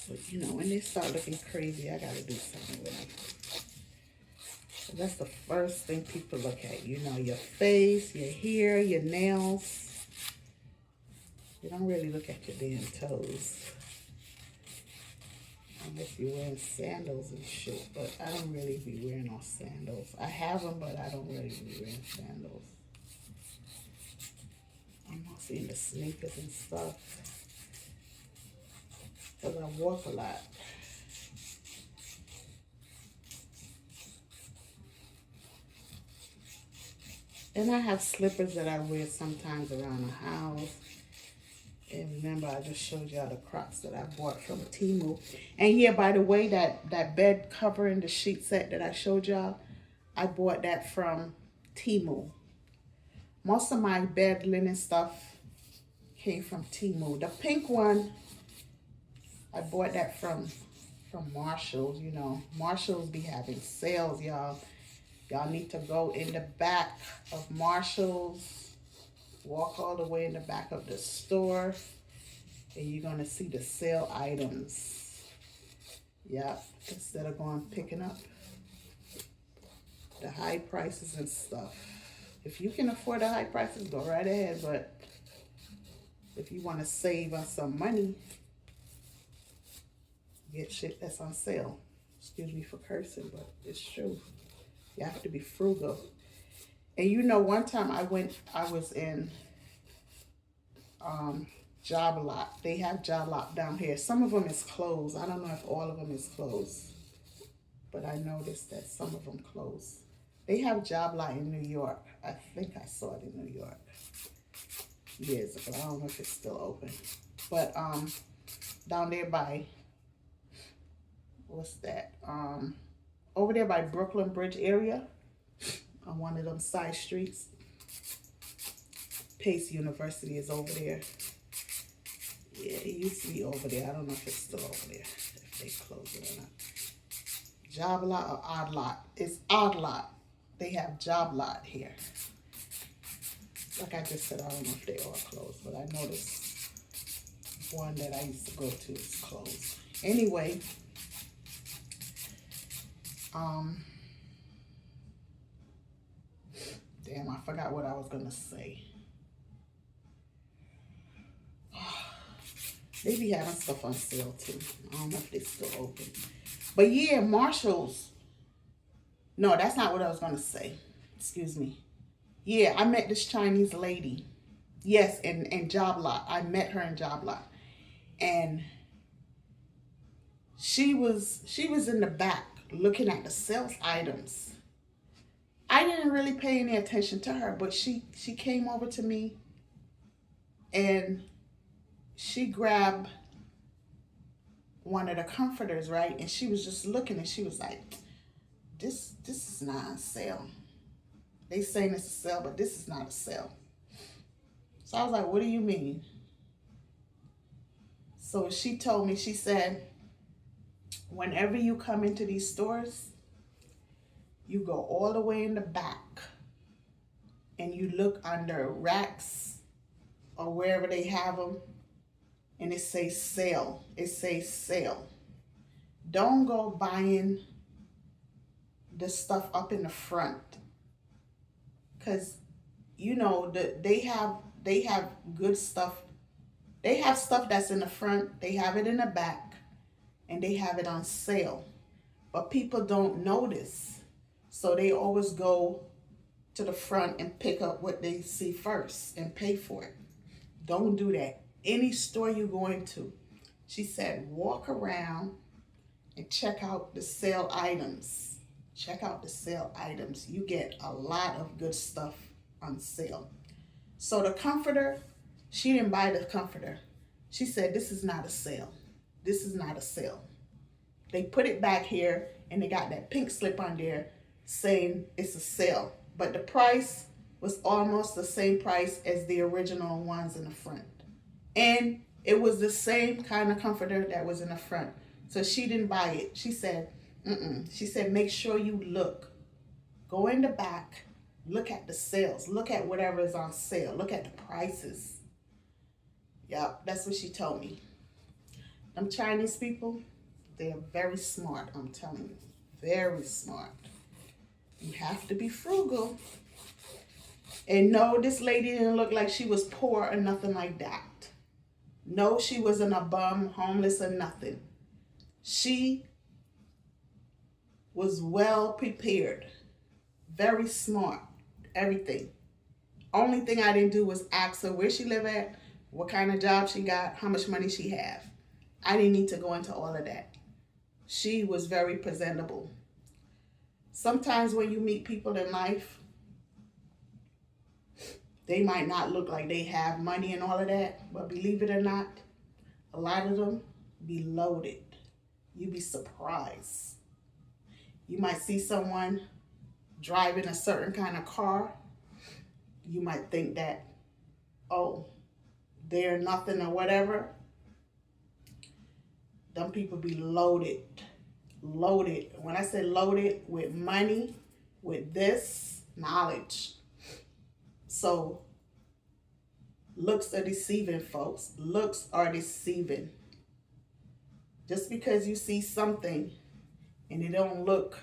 Speaker 1: But you know, when they start looking crazy, I gotta do something with them. So that's the first thing people look at. You know, your face, your hair, your nails. You don't really look at your damn toes. Unless you're wearing sandals and shit. But I don't really be wearing no sandals. I have them, but I don't really be wearing sandals. I'm mostly into sneakers and stuff. Because I walk a lot. And I have slippers that I wear sometimes around the house. And remember, I just showed y'all the Crocs that I bought from Temu. And yeah, by the way, that bed cover and the sheet set that I showed y'all, I bought that from Temu. Most of my bed linen stuff came from Temu. The pink one, I bought that from Marshalls. You know, Marshalls be having sales, y'all. Y'all need to go in the back of Marshalls, walk all the way in the back of the store, and you're going to see the sale items. Yep, instead of going picking up the high prices and stuff. If you can afford the high prices, go right ahead, but if you want to save on some money, get shit that's on sale. Excuse me for cursing, but it's true. You have to be frugal. And you know, one time I was in Job Lot. They have Job Lot down here. Some of them is closed. I don't know if all of them is closed, but I noticed that some of them closed. They have Job Lot in New York. I think I saw it in New York years ago. I don't know if it's still open. But down there by, what's that? Over there by Brooklyn Bridge area, on one of them side streets. Pace University is over there. Yeah, it used to be over there. I don't know if it's still over there, if they close it or not. Job Lot or Odd Lot? It's Odd Lot. They have Job Lot here. Like I just said, I don't know if they all closed, but I noticed one that I used to go to is closed. Anyway, damn, I forgot what I was gonna say. They be having stuff on sale too. I don't know if they're still open. But yeah, Marshalls. No, that's not what I was gonna say. Excuse me. Yeah, I met this Chinese lady. Yes, in Job Lot. I met her in Job Lot. And she was in the back looking at the sales items. I didn't really pay any attention to her, but she came over to me and she grabbed one of the comforters, right? And she was just looking and she was like, this is not on sale. They saying it's a sale, but this is not a sale. So I was like, what do you mean? So she told me, she said, whenever you come into these stores, you go all the way in the back and you look under racks or wherever they have them, and it says sale. It says sale. Don't go buying the stuff up in the front, because you know they have good stuff. They have stuff that's in the front, they have it in the back, and they have it on sale. But people don't notice. So they always go to the front and pick up what they see first and pay for it. Don't do that. Any store you go into, she said, walk around and check out the sale items. Check out the sale items. You get a lot of good stuff on sale. So the comforter, she didn't buy the comforter. She said, this is not a sale. This is not a sale. They put it back here and they got that pink slip on there saying it's a sale. But the price was almost the same price as the original ones in the front. And it was the same kind of comforter that was in the front. So she didn't buy it. She said, She said, make sure you look. Go in the back. Look at the sales. Look at whatever is on sale. Look at the prices. Yep, that's what she told me. Them Chinese people, they are very smart, I'm telling you. Very smart. You have to be frugal. And no, this lady didn't look like she was poor or nothing like that. No, she wasn't a bum, homeless or nothing. She was well prepared. Very smart. Everything. Only thing I didn't do was ask her where she live at, what kind of job she got, how much money she have. I didn't need to go into all of that. She was very presentable. Sometimes when you meet people in life, they might not look like they have money and all of that, but believe it or not, a lot of them be loaded. You'd be surprised. You might see someone driving a certain kind of car. You might think that, oh, they're nothing or whatever. Them people be loaded. Loaded. When I say loaded, with money, with this, knowledge. So, looks are deceiving, folks. Looks are deceiving. Just because you see something and it don't look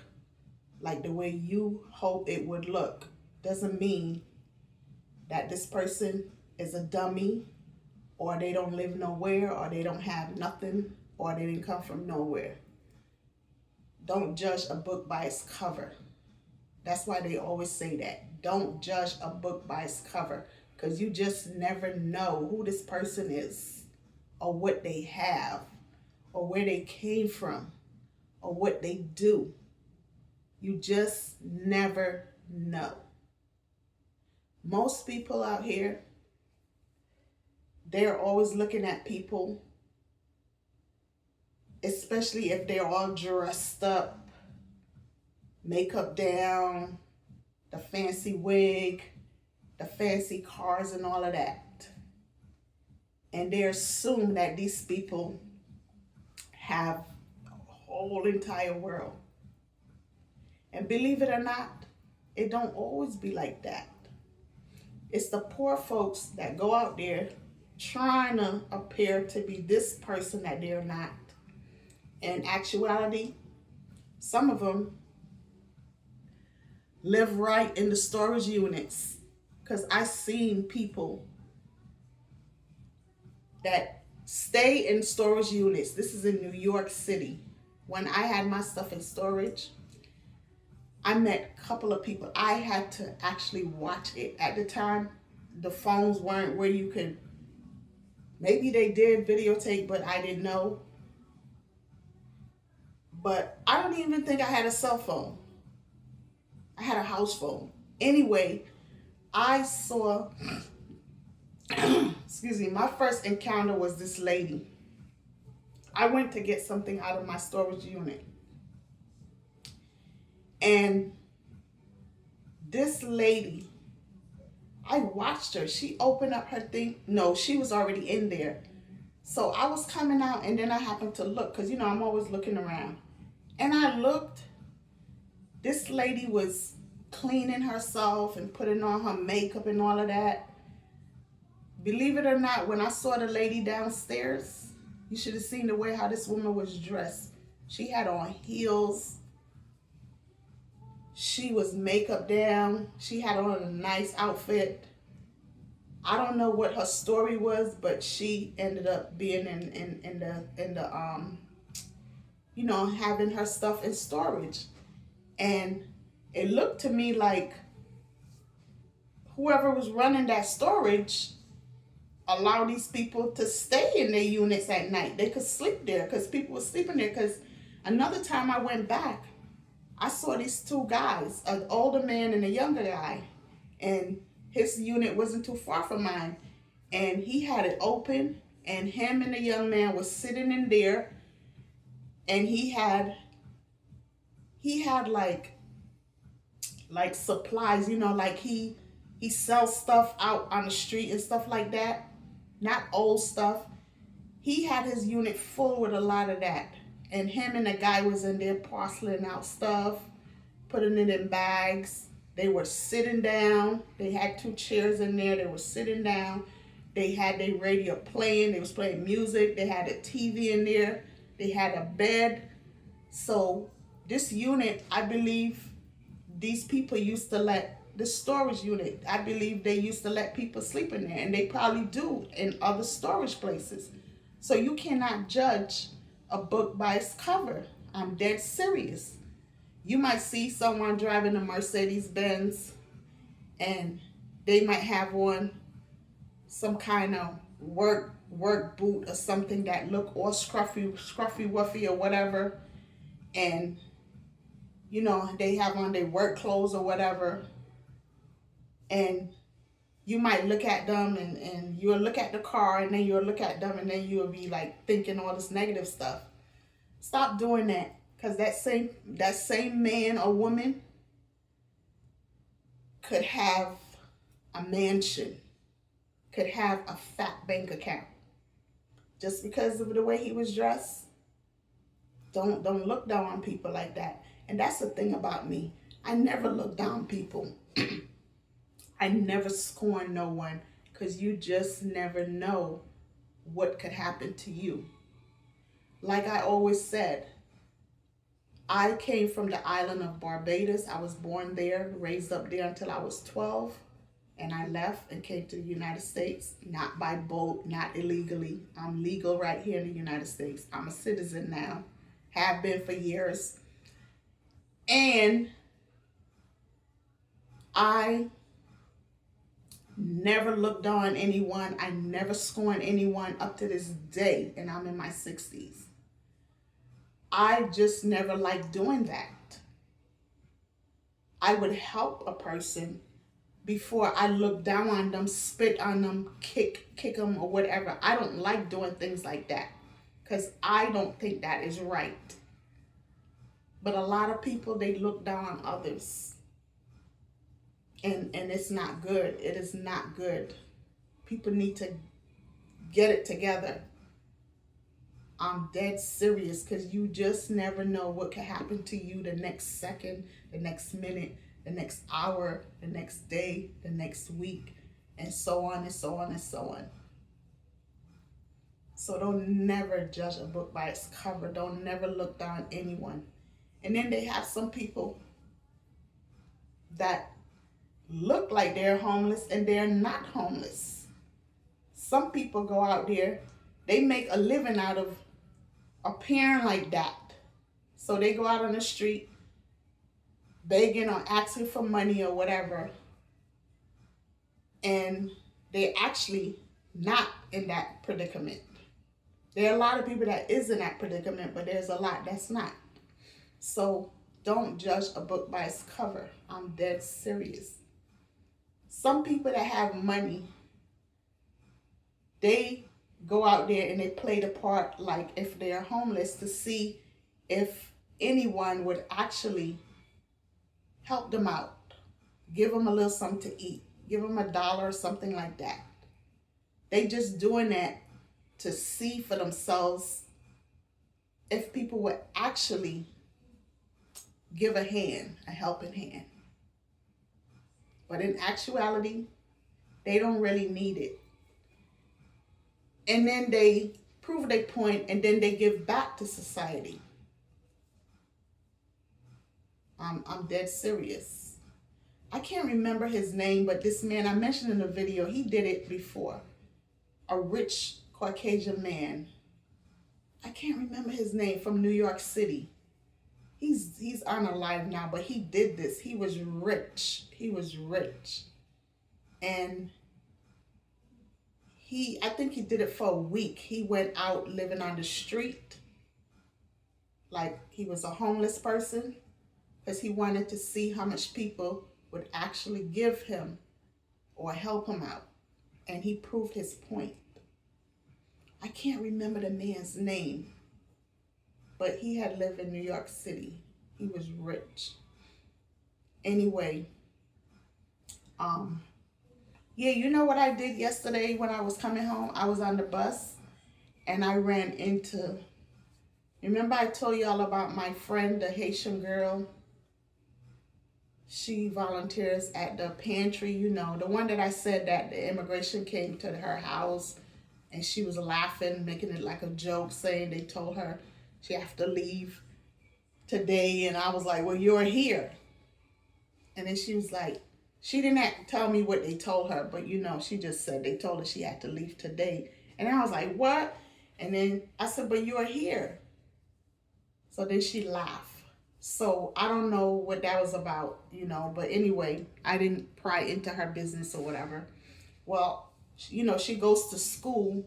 Speaker 1: like the way you hope it would look, doesn't mean that this person is a dummy, or they don't live nowhere, or they don't have nothing, or they didn't come from nowhere. Don't judge a book by its cover. That's why they always say that. Don't judge a book by its cover, because you just never know who this person is, or what they have, or where they came from, or what they do. You just never know. Most people out here, they're always looking at people, especially if they're all dressed up, makeup down, the fancy wig, the fancy cars and all of that. And they assume that these people have a whole entire world. And believe it or not, it don't always be like that. It's the poor folks that go out there trying to appear to be this person that they're not. In actuality, some of them live right in the storage units, because I've seen people that stay in storage units. This is in New York City. When I had my stuff in storage, I met a couple of people. I had to actually watch it. At the time, the phones weren't where you could, maybe they did videotape, but I didn't know. But I don't even think I had a cell phone. I had a house phone. Anyway, I saw, excuse me, my first encounter was this lady. I went to get something out of my storage unit. And this lady, I watched her. She opened up her thing. No, she was already in there. So I was coming out, and then I happened to look, because, you know, I'm always looking around. And I looked. This lady was cleaning herself and putting on her makeup and all of that. Believe it or not, when I saw the lady downstairs, you should have seen the way how this woman was dressed. She had on heels. She was makeup down. She had on a nice outfit. I don't know what her story was, but she ended up being in the you know, having her stuff in storage. And it looked to me like whoever was running that storage allowed these people to stay in their units at night. They could sleep there because people were sleeping there. Because another time I went back, I saw these two guys, an older man and a younger guy, and his unit wasn't too far from mine, and he had it open, and him and the young man was sitting in there, and he had like supplies, like he sells stuff out on the street and stuff like that, not old stuff. He had his unit full with a lot of that, and him and the guy was in there parceling out stuff, putting it in bags. They were sitting down. They had two chairs in there. They were sitting down. They had their radio playing. They was playing music. They had a TV in there. They had a bed. So this unit, I believe these people used to let, the storage unit, I believe they used to let people sleep in there, and they probably do in other storage places. So you cannot judge a book by its cover. I'm dead serious. You might see someone driving a Mercedes Benz, and they might have on some kind of work boot or something that look all scruffy wuffy or whatever, and they have on their work clothes or whatever, and you might look at them, and you'll look at the car, and then you'll look at them, and then you'll be like thinking all this negative stuff. Stop doing that, because that same man or woman could have a mansion, could have a fat bank account. Just because of the way he was dressed, don't look down on people like that. And that's the thing about me. I never look down on people. I never scorn no one, because you just never know what could happen to you. Like I always said, I came from the island of Barbados. I was born there, raised up there until I was 12. And I left and came to the United States, not by boat, not illegally. I'm legal right here in the United States. I'm a citizen now, have been for years. And I never looked on anyone. I never scorned anyone up to this day, and I'm in my 60s. I just never liked doing that. I would help a person before I look down on them, spit on them, kick them or whatever. I don't like doing things like that, because I don't think that is right. But a lot of people, they look down on others. And it's not good. It is not good. People need to get it together. I'm dead serious, because you just never know what could happen to you the next second, the next minute, the next hour, the next day, the next week, and so on and so on and so on. So don't never judge a book by its cover. Don't never look down on anyone. And then they have some people that look like they're homeless, and they're not homeless. Some people go out there, they make a living out of appearing like that. So they go out on the street begging or asking for money or whatever, and they're actually not in that predicament. There are a lot of people that is in that predicament, but there's a lot that's not. So don't judge a book by its cover. I'm dead serious. Some people that have money, they go out there and they play the part like if they're homeless, to see if anyone would actually help them out, give them a little something to eat, give them $1 or something like that. They just doing that to see for themselves if people would actually give a hand, a helping hand. But in actuality, they don't really need it. And then they prove their point, and then they give back to society. I'm dead serious. I can't remember his name, but this man I mentioned in the video, he did it before. A rich Caucasian man. I can't remember his name, from New York City. He's unalive now, but he did this. He was rich. He was rich. And I think he did it for a week. He went out living on the street, like he was a homeless person, because he wanted to see how much people would actually give him or help him out. And he proved his point. I can't remember the man's name, but he had lived in New York City. He was rich. Anyway, yeah, you know what I did yesterday when I was coming home? I was on the bus and I ran into, remember I told y'all about my friend, the Haitian girl? She volunteers at the pantry, you know, the one that I said that the immigration came to her house and she was laughing, making it like a joke, saying they told her she have to leave today. And I was like, well, you're here. And then she was like, she didn't tell me what they told her, but you know, she just said they told her she had to leave today. And I was like, what? And then I said, but you're here. So then she laughed. So I don't know what that was about, you know, but anyway, I didn't pry into her business or whatever. Well, you know, she goes to school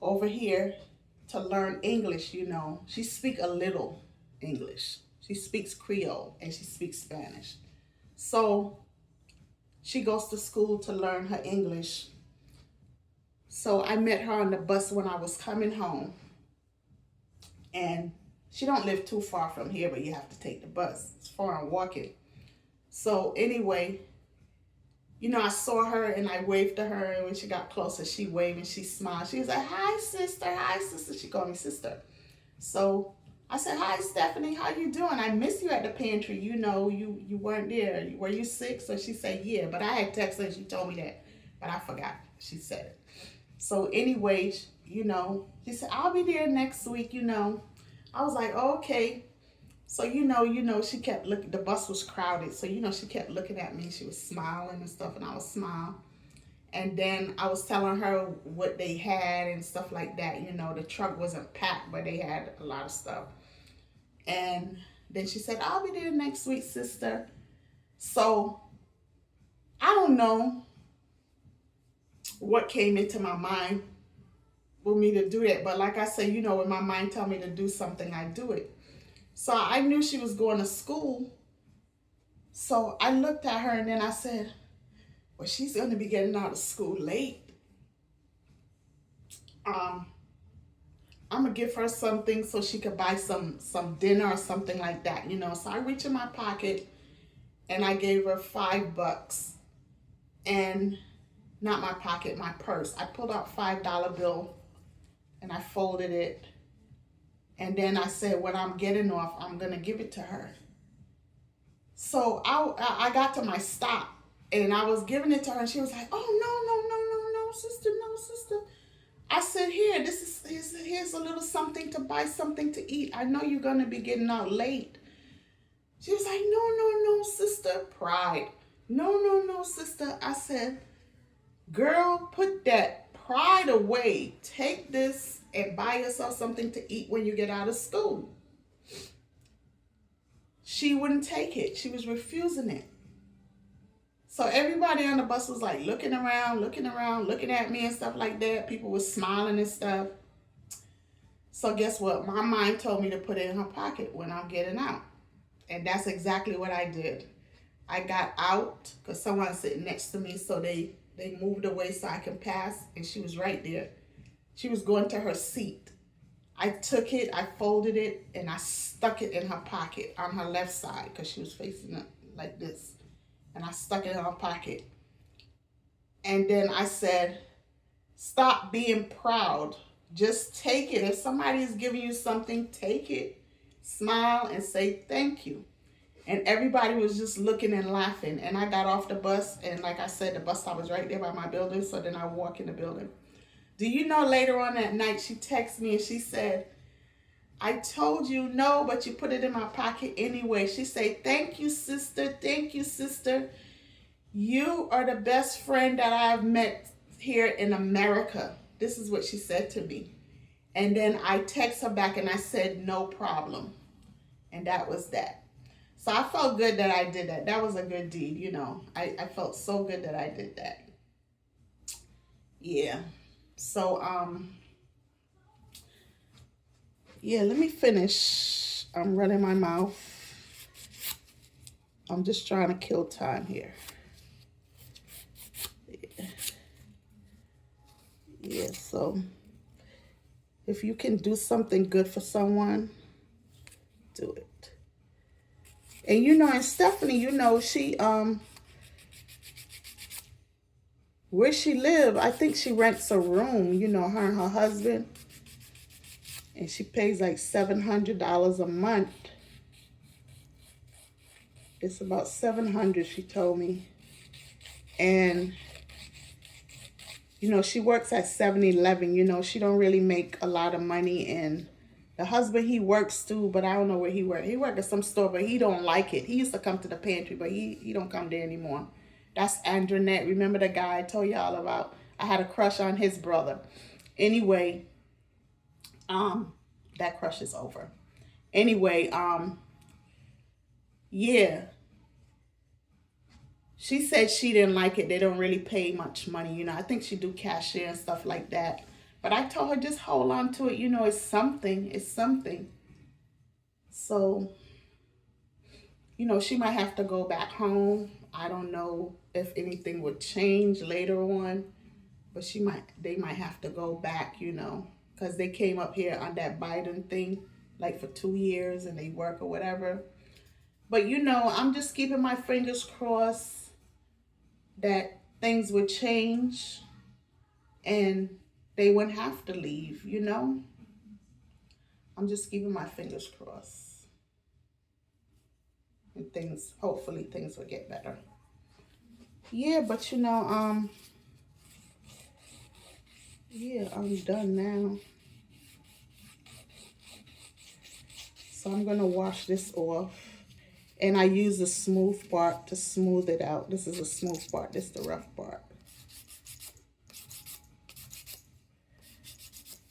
Speaker 1: over here to learn English, you know. She speaks a little English. She speaks Creole and she speaks Spanish. So she goes to school to learn her English. So I met her on the bus when I was coming home. And she don't live too far from here, but you have to take the bus. It's far and walking. So anyway, you know, I saw her and I waved to her. And when she got closer, she waved and she smiled. She was like, hi, sister. Hi, sister. She called me sister. So I said, hi, Stephanie. How you doing? I miss you at the pantry. You know, you weren't there. Were you sick? So she said, yeah. But I had texted her and she told me that. But I forgot. She said it. So anyway, you know, she said, I'll be there next week, you know. I was like, oh, okay. So, you know, she kept looking, the bus was crowded. So, you know, she kept looking at me. She was smiling and stuff, and I was smiling. And then I was telling her what they had and stuff like that. You know, the truck wasn't packed, but they had a lot of stuff. And then she said, I'll be there next week, sister. So, I don't know what came into my mind for me to do that. But like I said, you know, when my mind tell me to do something, I do it. So I knew she was going to school. So I looked at her and then I said, well, she's going to be getting out of school late. I'm going to give her something so she could buy some dinner or something like that, you know. So I reached in my pocket and I gave her $5. And not my pocket, my purse. I pulled out $5 bill and I folded it. And then I said, when I'm getting off, I'm going to give it to her. So I got to my stop and I was giving it to her and she was like, oh, no, sister, no, sister. I said, here, here's a little something to buy something to eat. I know you're going to be getting out late. She was like, no, sister. Pride. No, sister. I said, girl, put that pride away. Take this and buy yourself something to eat when you get out of school. She wouldn't take it. She was refusing it. So everybody on the bus was like looking around, looking at me and stuff like that. People were smiling and stuff. So guess what? My mind told me to put it in her pocket when I'm getting out. And that's exactly what I did. I got out because someone was sitting next to me, so they moved away so I can pass, and she was right there. She was going to her seat. I took it, I folded it, and I stuck it in her pocket on her left side because she was facing it like this. And I stuck it in her pocket. And then I said, stop being proud. Just take it. If somebody is giving you something, take it. Smile and say thank you. And everybody was just looking and laughing. And I got off the bus. And like I said, the bus stop was right there by my building. So then I walk in the building. Do you know later on that night, she texted me and she said, I told you no, but you put it in my pocket anyway. She said, thank you, sister. Thank you, sister. You are the best friend that I've met here in America. This is what she said to me. And then I text her back and I said, no problem. And that was that. So So I felt good that I did that. That was a good deed, you know. I felt so good that I did that. Yeah. So, yeah, let me finish. I'm running my mouth. I'm just trying to kill time here. Yeah, so if you can do something good for someone, do it. And you know, and Stephanie, you know, she where she live, I think she rents a room, you know, her and her husband. And she pays like $700 a month. It's about 700, she told me. And you know, she works at 7-Eleven. You know, she don't really make a lot of money. And the husband, he works too, but I don't know where he works. He works at some store, but he don't like it. He used to come to the pantry, but he don't come there anymore. That's Andronette. Remember the guy I told y'all about? I had a crush on his brother. Anyway, that crush is over. Anyway, yeah. She said she didn't like it. They don't really pay much money. You know, I think she do cashier and stuff like that. But I told her just hold on to it. You know, it's something. It's something. So, you know, she might have to go back home. I don't know if anything would change later on. But they might have to go back, you know. Because they came up here on that Biden thing, like for 2 years and they work or whatever. But, you know, I'm just keeping my fingers crossed that things would change and they wouldn't have to leave, you know? I'm just keeping my fingers crossed. And hopefully things will get better. Yeah, but you know, yeah, I'm done now. So I'm gonna wash this off. And I use the smooth part to smooth it out. This is a smooth part, this is the rough part.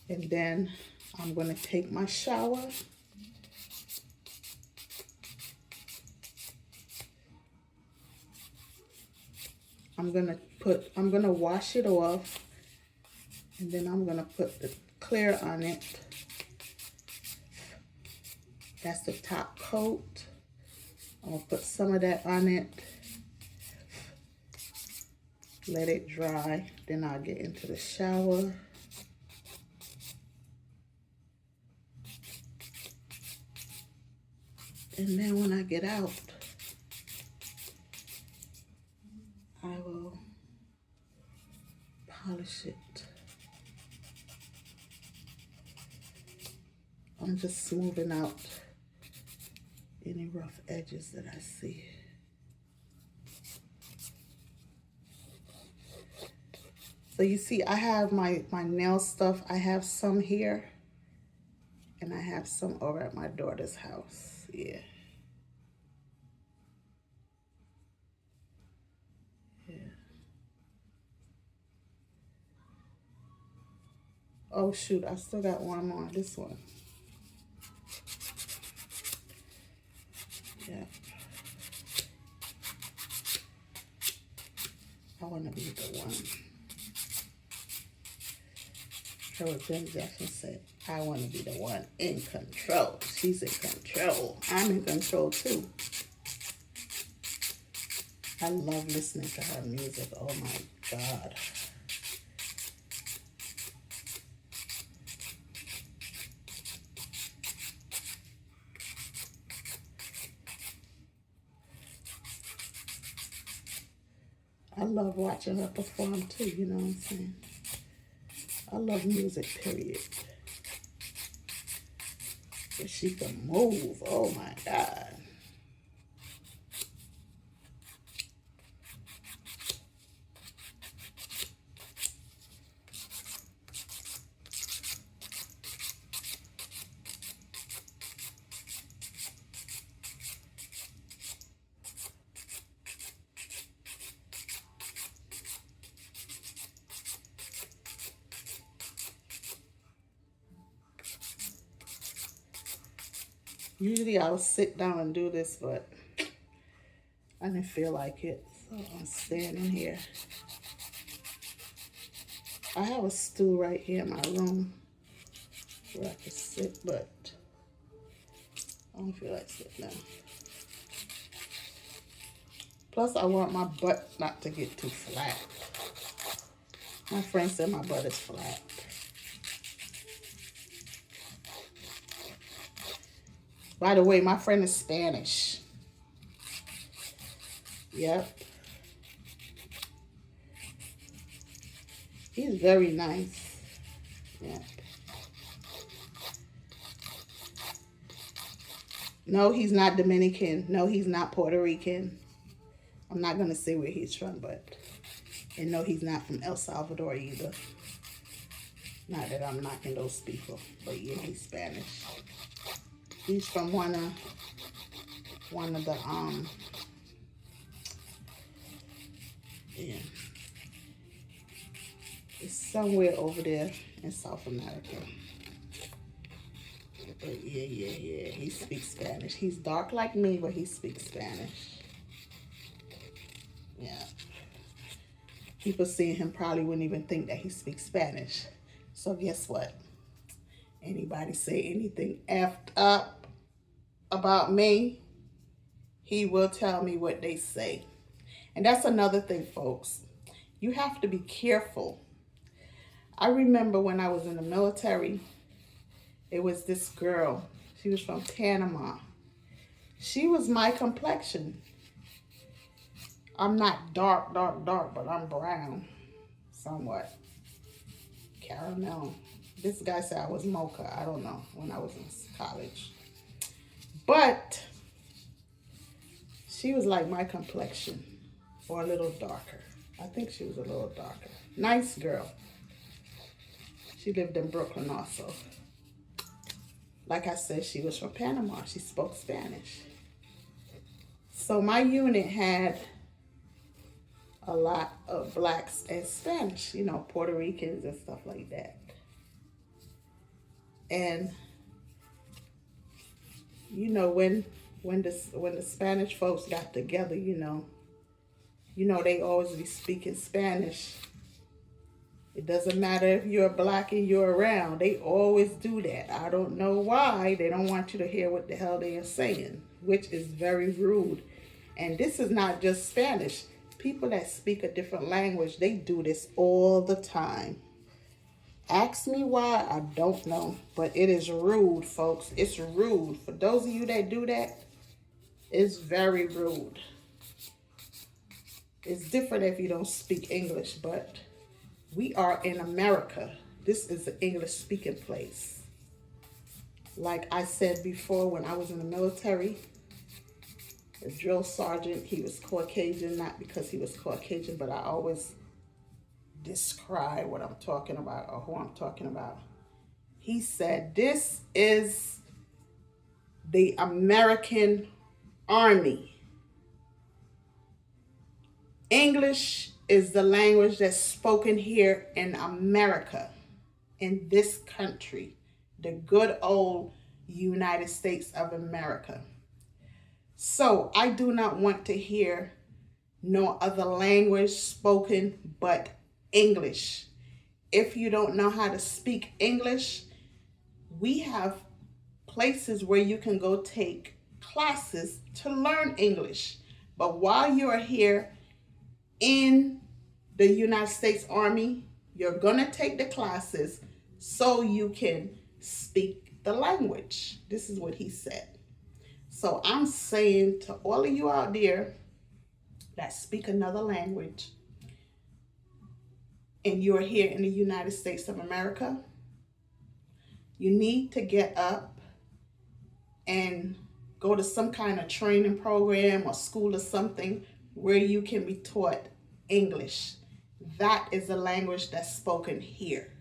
Speaker 1: And then I'm gonna take my shower. I'm gonna wash it off, and then I'm gonna put the clear on it. That's the top coat. I'm gonna put some of that on it. Let it dry. Then I'll get into the shower. And then when I get out, I will polish it. I'm just smoothing out any rough edges that I see. So you see, I have my nail stuff. I have some here, and I have some over at my daughter's house. Yeah. Oh shoot, I still got one more. This one. Yeah. I want to be the one. Carol Jackson said, I want to be the one in control. She's in control. I'm in control too. I love listening to her music. Oh my God. I love watching her perform too, you know what I'm saying? I love music, period. If she can move, oh my God. Usually I'll sit down and do this, but I didn't feel like it, so I'm standing here. I have a stool right here in my room where I can sit, but I don't feel like sitting down. Plus, I want my butt not to get too flat. My friend said my butt is flat. By the way, my friend is Spanish. Yep. He's very nice. Yeah. No, he's not Dominican. No, he's not Puerto Rican. I'm not going to say where he's from, and no, he's not from El Salvador either. Not that I'm knocking those people, but yeah, he's Spanish. He's from one of the, yeah. It's somewhere over there in South America. But yeah. He speaks Spanish. He's dark like me, but he speaks Spanish. Yeah. People seeing him probably wouldn't even think that he speaks Spanish. So guess what? Anybody say anything effed up about me, he will tell me what they say. And that's another thing, folks. You have to be careful. I remember when I was in the military, it was this girl. She was from Panama. She was my complexion. I'm not dark, but I'm brown, somewhat. Caramel. This guy said I was mocha. I don't know, when I was in college. But she was like my complexion, or a little darker. I think she was a little darker. Nice girl. She lived in Brooklyn also. Like I said, she was from Panama. She spoke Spanish. So my unit had a lot of blacks and Spanish, you know, Puerto Ricans and stuff like that. And you know, when the Spanish folks got together, you know, they always be speaking Spanish. It doesn't matter if you're black and you're around. They always do that. I don't know why. They don't want you to hear what the hell they are saying, which is very rude. And this is not just Spanish. People that speak a different language, they do this all the time. Ask me why, I don't know. But it is rude, folks. It's rude. For those of you that do that, it's very rude. It's different if you don't speak English, but we are in America. This is an English-speaking place. Like I said before, when I was in the military, the drill sergeant, he was Caucasian, not because he was Caucasian, but I always describe what I'm talking about or who I'm talking about. He said, this is the American Army. English is the language that's spoken here in America, in this country, the good old United States of America. So I do not want to hear no other language spoken but English. If you don't know how to speak English, we have places where you can go take classes to learn English. But while you're here in the United States Army, you're going to take the classes so you can speak the language. This is what he said. So I'm saying to all of you out there that speak another language and you're here in the United States of America, you need to get up and go to some kind of training program or school or something where you can be taught English. That is the language that's spoken here.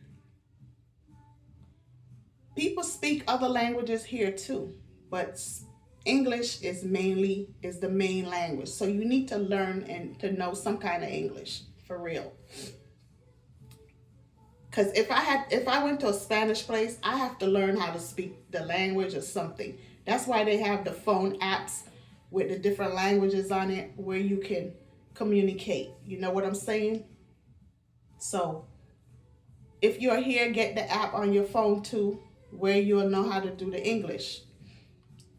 Speaker 1: People speak other languages here too, but English is the main language. So you need to learn and to know some kind of English for real. Because if I went to a Spanish place, I have to learn how to speak the language or something. That's why they have the phone apps with the different languages on it where you can communicate. You know what I'm saying? So if you're here, get the app on your phone too, where you'll know how to do the English.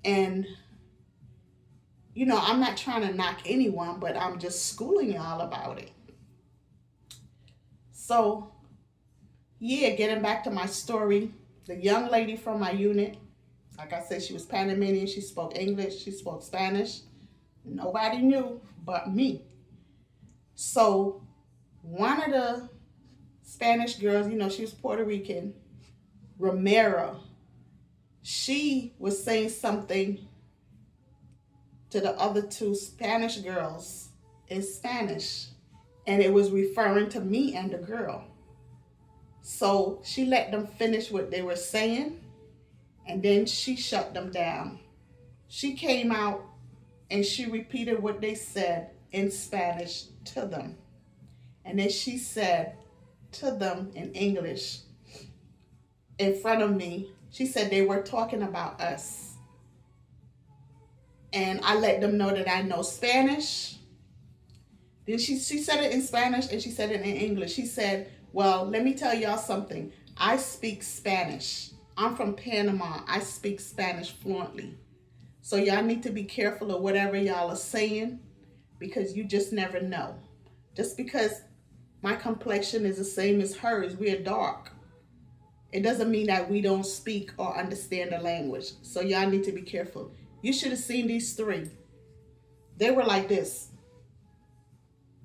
Speaker 1: And I'm not trying to knock anyone, but I'm just schooling y'all about it. So yeah, getting back to my story, the young lady from my unit, like I said, she was Panamanian. She spoke English. She spoke Spanish. Nobody knew but me. So one of the Spanish girls, she was Puerto Rican, Romero, she was saying something to the other two Spanish girls in Spanish. And it was referring to me and the girl. So she let them finish what they were saying. And then she shut them down. She came out and she repeated what they said in Spanish to them. And then she said to them in English in front of me, she said they were talking about us. And I let them know that I know Spanish. Then she said it in Spanish and she said it in English. She said, well, let me tell y'all something. I speak Spanish. I'm from Panama. I speak Spanish fluently. So y'all need to be careful of whatever y'all are saying, because you just never know. Just because my complexion is the same as hers, we're dark, it doesn't mean that we don't speak or understand the language. So y'all need to be careful. You should have seen these three. They were like this.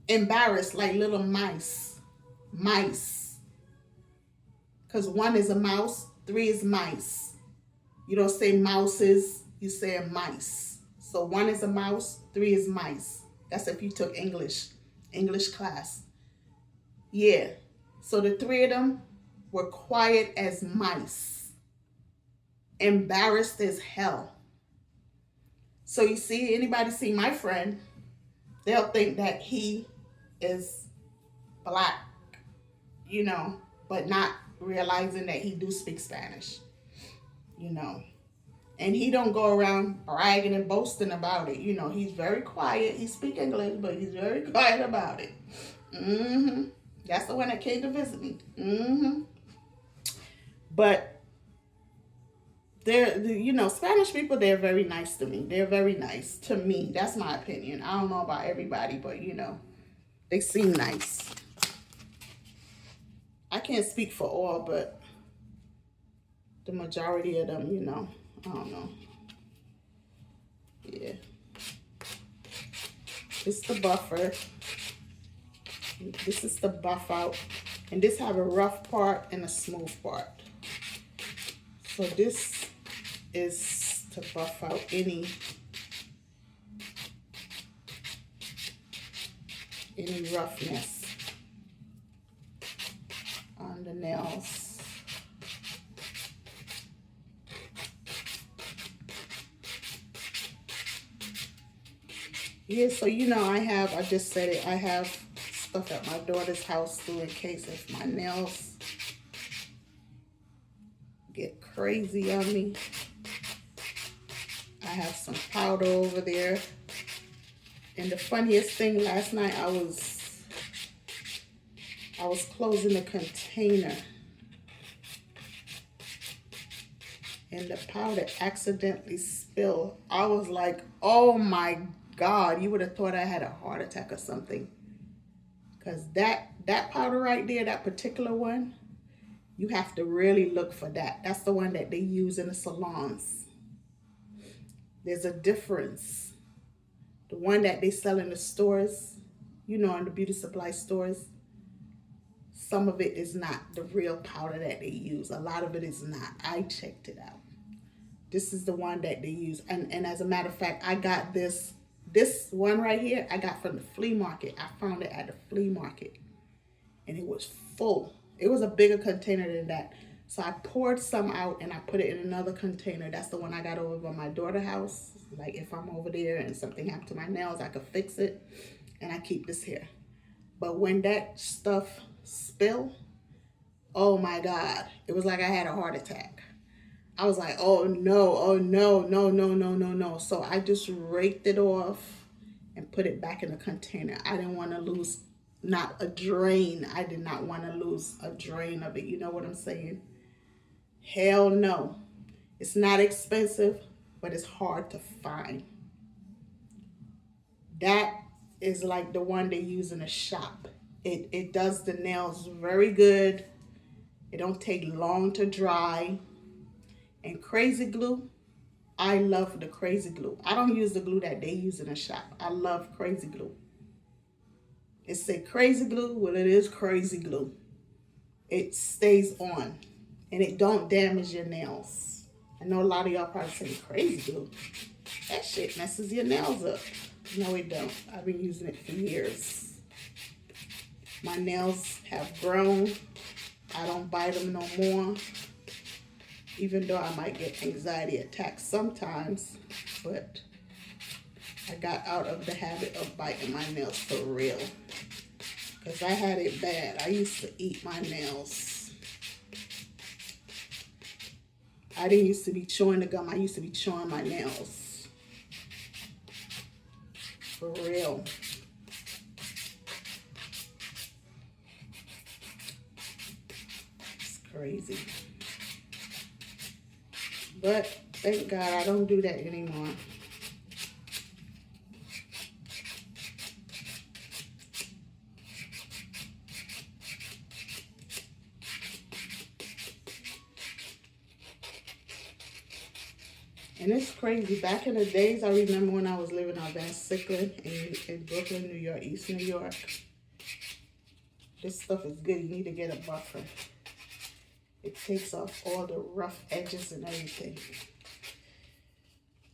Speaker 1: Embarrassed like little mice. Mice. Because 1 is a mouse, 3 is mice. You don't say mouses, you say mice. So 1 is a mouse, 3 is mice. That's if you took English class. Yeah. So the 3 of them were quiet as mice. Embarrassed as hell. So you see, anybody see my friend, they'll think that he is black, but not realizing that he do speak Spanish, And he don't go around bragging and boasting about it. He's very quiet. He speak English, but he's very quiet about it. That's the one that came to visit me. But they're, Spanish people, they're very nice to me. They're very nice to me. That's my opinion. I don't know about everybody, but, they seem nice. I can't speak for all, but the majority of them, I don't know. Yeah. It's the buffer. This is the buff out. And this have a rough part and a smooth part. So this is to buff out any roughness on the nails. Yeah, so I just said it, I have stuff at my daughter's house too, in case if my nails get crazy on me. I have some powder over there. And the funniest thing, last night I was closing a container and the powder accidentally spilled. I was like, oh my God, you would have thought I had a heart attack or something. Because that powder right there, that particular one, you have to really look for that. That's the one that they use in the salons. There's a difference. The one that they sell in the stores, in the beauty supply stores, some of it is not the real powder that they use. A lot of it is not. I checked it out. This is the one that they use. And as a matter of fact, I got this one right here, I got from the flea market. I found it at the flea market. And it was full. It was a bigger container than that. So I poured some out and I put it in another container. That's the one I got over by my daughter's house. Like if I'm over there and something happened to my nails, I could fix it. And I keep this here. But when that stuff spilled, oh my God, it was like I had a heart attack. I was like, oh no, oh no, no, no, no, no, no. So I just raked it off and put it back in the container. I didn't want to lose not a drain. I did not want to lose a drain of it. You know what I'm saying? Hell no. It's not expensive, but it's hard to find. That is like the one they use in a shop. It does the nails very good. It don't take long to dry. And crazy glue, I love the crazy glue. I don't use the glue that they use in the shop. I love crazy glue. It say crazy glue, well it is crazy glue. It stays on and it don't damage your nails. I know a lot of y'all probably say crazy glue. That shit messes your nails up. No, it don't. I've been using it for years. My nails have grown. I don't bite them no more. Even though I might get anxiety attacks sometimes. But I got out of the habit of biting my nails for real. Because I had it bad. I used to eat my nails. I didn't used to be chewing the gum. I used to be chewing my nails. For real. It's crazy. But thank God I don't do that anymore. And it's crazy. Back in the days, I remember when I was living on Van Sicklen in Brooklyn, New York, East New York. This stuff is good. You need to get a buffer. It takes off all the rough edges and everything.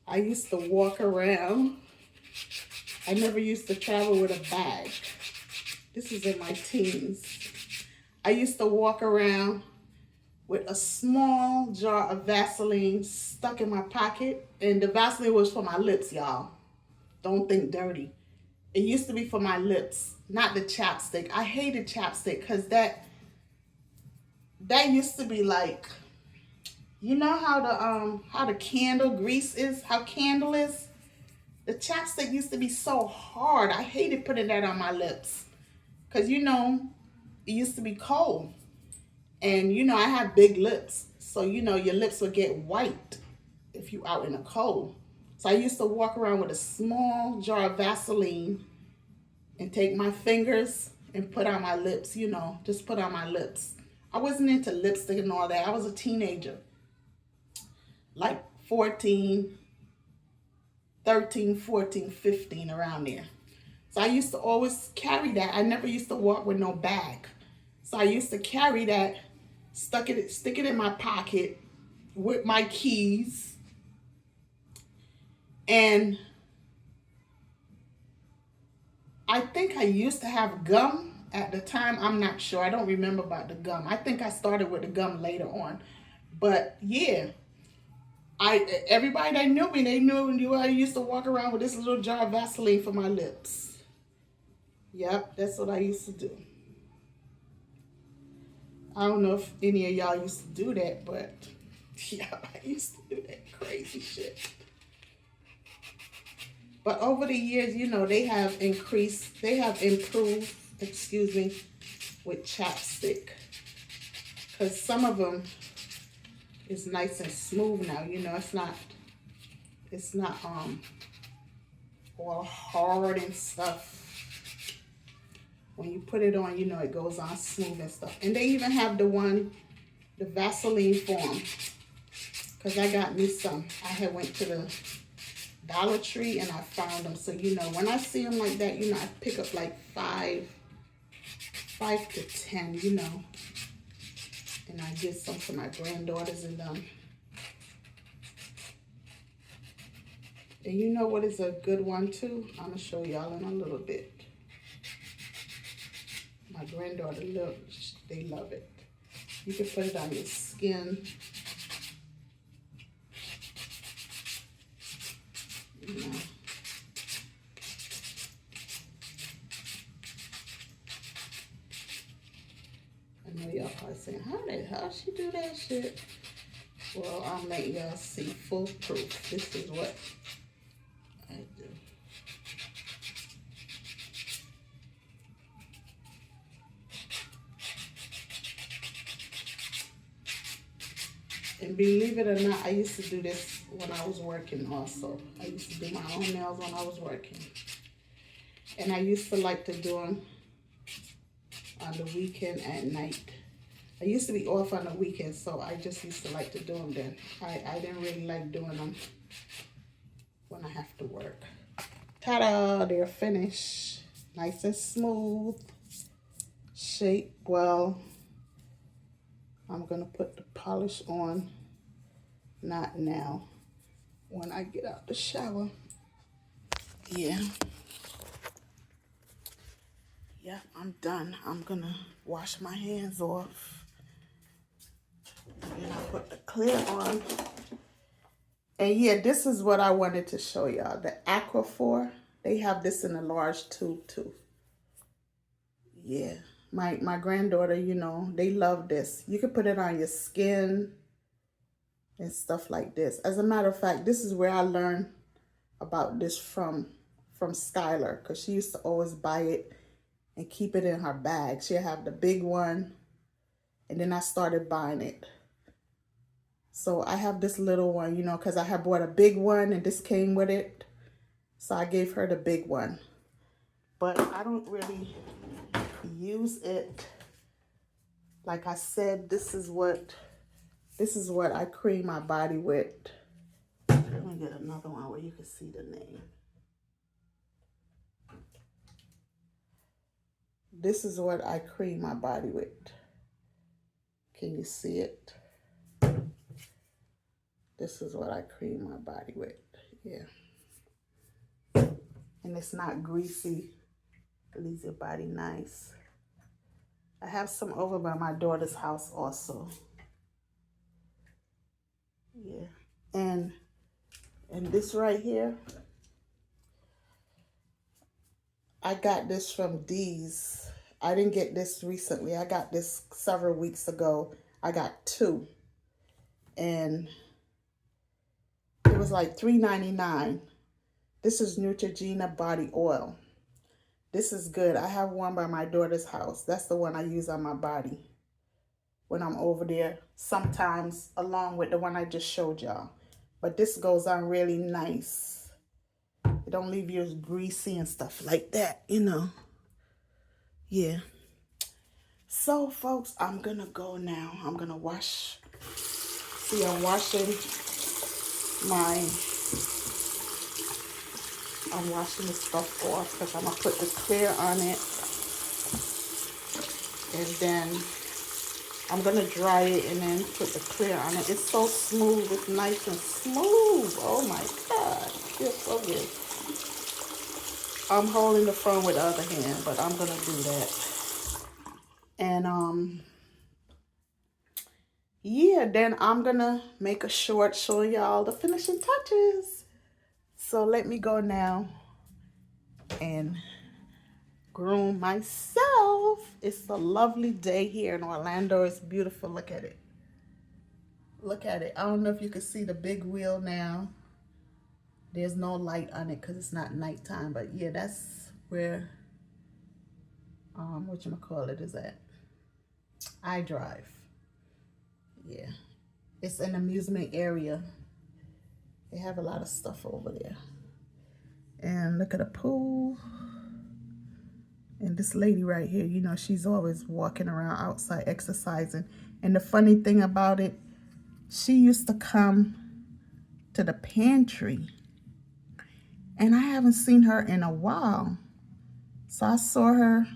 Speaker 1: I used to walk around. I never used to travel with a bag. This is in my teens. I used to walk around with a small jar of Vaseline stuck in my pocket. And the Vaseline was for my lips, y'all. Don't think dirty. It used to be for my lips, not the chapstick. I hated chapstick because that used to be like, you know how the candle grease is, how candle is? The chapstick used to be so hard. I hated putting that on my lips. Because, you know, it used to be cold. And, you know, I have big lips. So, you know, your lips would get white if you out in the cold. So I used to walk around with a small jar of Vaseline and take my fingers and put on my lips, you know, just put on my lips. I wasn't into lipstick and all that. I was a teenager. Like 14, 13, 14, 15, around there. So I used to always carry that. I never used to walk with no bag. So I used to carry that, stick it in my pocket with my keys. And I think I used to have gum at the time. I'm not sure. I don't remember about the gum. I think I started with the gum later on. But yeah, everybody that knew me, they knew I used to walk around with this little jar of Vaseline for my lips. Yep, that's what I used to do. I don't know if any of y'all used to do that, but yeah, I used to do that crazy shit. But over the years, you know, they have improved, excuse me, with chapstick. Because some of them is nice and smooth now, you know, it's not all hard and stuff. When you put it on, you know, it goes on smooth and stuff. And they even have the Vaseline form. Because I got me some. I had went to the Dollar Tree and I found them. So, you know, when I see them like that, you know, I pick up like 5 to 10, you know. And I get some for my granddaughters and them. And you know what is a good one too? I'm going to show y'all in a little bit. My granddaughter, they love it. You can put it on your skin. You know. I know y'all probably saying, how the hell she do that shit? Well, I'll make y'all see foolproof. This is what I do. And believe it or not, I used to do this when I was working also. I used to do my own nails when I was working. And I used to like to do them on the weekend at night. I used to be off on the weekend, so I just used to like to do them then. I didn't really like doing them when I have to work. Ta-da! They're finished. Nice and smooth. Shape well. I'm going to put the polish on. Not now. When I get out the shower. Yeah. Yeah, I'm done. I'm going to wash my hands off. And I put the clear on. And yeah, this is what I wanted to show y'all. The Aquaphor. They have this in a large tube too. Yeah. My granddaughter, you know, they love this. You can put it on your skin and stuff like this. As a matter of fact, this is where I learned about this from Skylar, because she used to always buy it and keep it in her bag. She'll have the big one, and then I started buying it. So I have this little one, you know, because I had bought a big one and this came with it. So I gave her the big one. But I don't really use it. Like I said, this is what I cream my body with. Let me get another one where you can see the name. This is what I cream my body with. Can you see it? This is what I cream my body with. Yeah. And it's not greasy. It leaves your body nice. I have some over by my daughter's house also. Yeah. And this right here, I got this from D's. I didn't get this recently. I got this several weeks ago. I got two. And it was like $3.99. This is Neutrogena body oil. This is good. I have one by my daughter's house. That's the one I use on my body when I'm over there, sometimes along with the one I just showed y'all. But this goes on really nice. It don't leave you greasy and stuff like that, you know. Yeah. So, folks, I'm going to go now. I'm going to wash. See, I'm washing the stuff off because I'm going to put the clear on it. And then I'm going to dry it and then put the clear on it. It's so smooth. It's nice and smooth. Oh, my God. It feels so good. I'm holding the phone with the other hand, but I'm going to do that. And, yeah, then I'm going to make a short showing y'all the finishing touches. So let me go now and groom myself. It's a lovely day here in Orlando. It's beautiful. Look at it. Look at it. I don't know if you can see the big wheel now. There's no light on it because it's not nighttime. But yeah, that's where, whatchamacallit is at. I drive. Yeah. It's an amusement area. They have a lot of stuff over there. And look at the pool. And this lady right here, you know, she's always walking around outside exercising. And the funny thing about it, she used to come to the pantry. And I haven't seen her in a while. So I saw her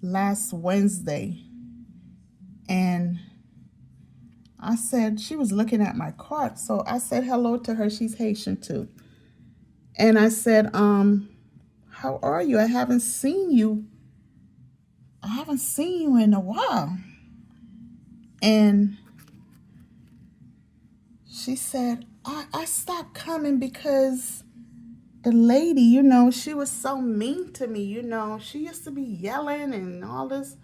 Speaker 1: last Wednesday. And I said, she was looking at my cart. So I said hello to her. She's Haitian too. And I said, how are you? I haven't seen you in a while. And she said, I stopped coming because the lady, you know, she was so mean to me, you know. She used to be yelling and all this.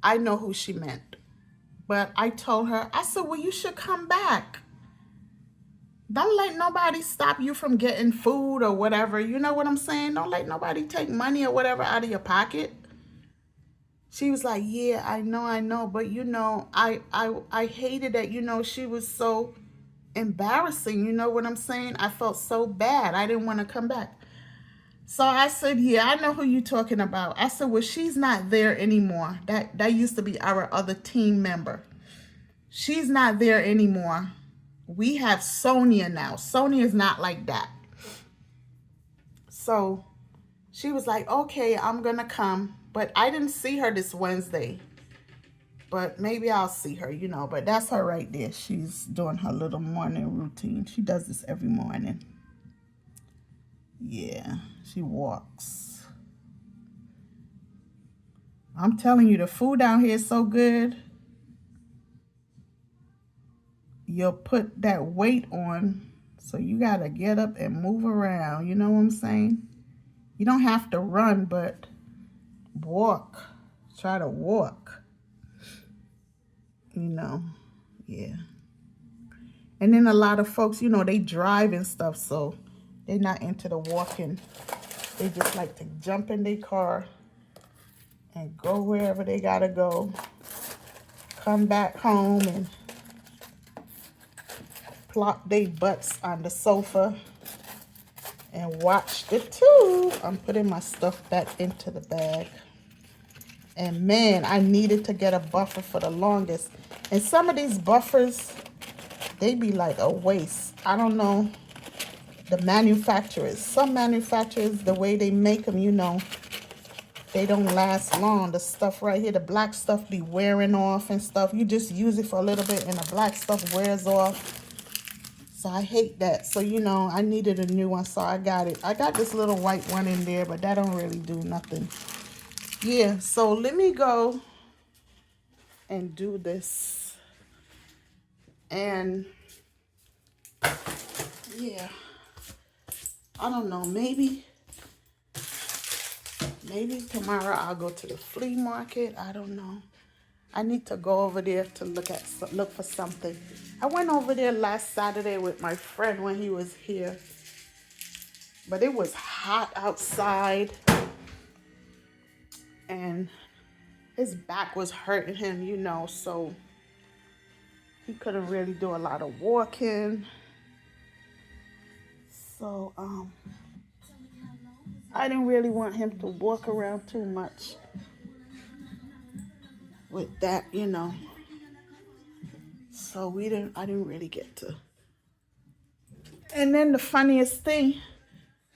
Speaker 1: I know who she meant. But I told her, I said, well, you should come back. Don't let nobody stop you from getting food or whatever. You know what I'm saying? Don't let nobody take money or whatever out of your pocket. She was like, yeah, I know. But, I hated that, she was so embarrassing. You know what I'm saying? I felt so bad. I didn't want to come back. So I said, yeah, I know who you're talking about. I said, well, she's not there anymore. That used to be our other team member. She's not there anymore. We have Sonia now. Sonia is not like that. So she was like, okay, I'm going to come. But I didn't see her this Wednesday. But maybe I'll see her, But that's her right there. She's doing her little morning routine. She does this every morning. Yeah, she walks. I'm telling you, the food down here is so good. You'll put that weight on. So you got to get up and move around. You know what I'm saying? You don't have to run, but walk. Try to walk. Yeah. And then a lot of folks, they drive and stuff, so they're not into the walking. They just like to jump in their car and go wherever they gotta go. Come back home and plop their butts on the sofa and watch the tube. I'm putting my stuff back into the bag. And man, I needed to get a buffer for the longest. And some of these buffers, they be like a waste. I don't know the manufacturers. Some manufacturers, the way they make them, they don't last long. The stuff right here, the black stuff be wearing off and stuff. You just use it for a little bit and the black stuff wears off. So I hate that. So, I needed a new one, so I got it. I got this little white one in there, but that don't really do nothing. Yeah, so let me go and do this. And, yeah, I don't know, maybe tomorrow I'll go to the flea market. I don't know. I need to go over there to look for something. I went over there last Saturday with my friend when he was here. But it was hot outside. And his back was hurting him, so he couldn't really do a lot of walking. So, I didn't really want him to walk around too much with that, So I didn't really get to. And then the funniest thing,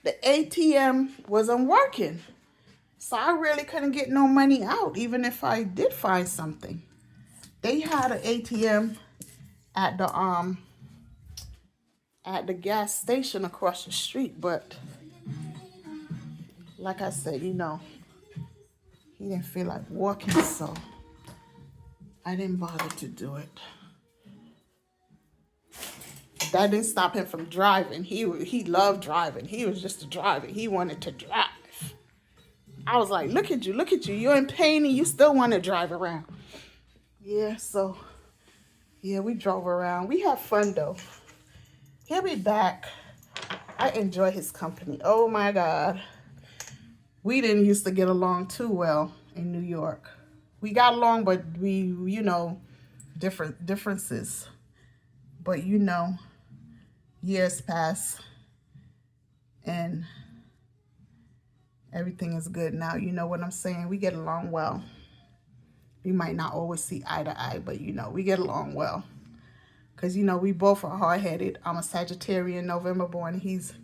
Speaker 1: the ATM wasn't working. So I really couldn't get no money out, even if I did find something. They had an ATM at the gas station across the street, but like I said, he didn't feel like walking, so I didn't bother to do it. That didn't stop him from driving. He loved driving. He was just a driver. He wanted to drive. I was like, look at you. You're in pain and you still want to drive around. Yeah, so, yeah, we drove around. We had fun, though. He'll be back. I enjoy his company. Oh, my God. We didn't used to get along too well in New York. We got along, but we, differences. But, years pass and everything is good now. You know what I'm saying? We get along well. We might not always see eye to eye, but, we get along well. Because, we both are hard-headed. I'm a Sagittarian, November born. He's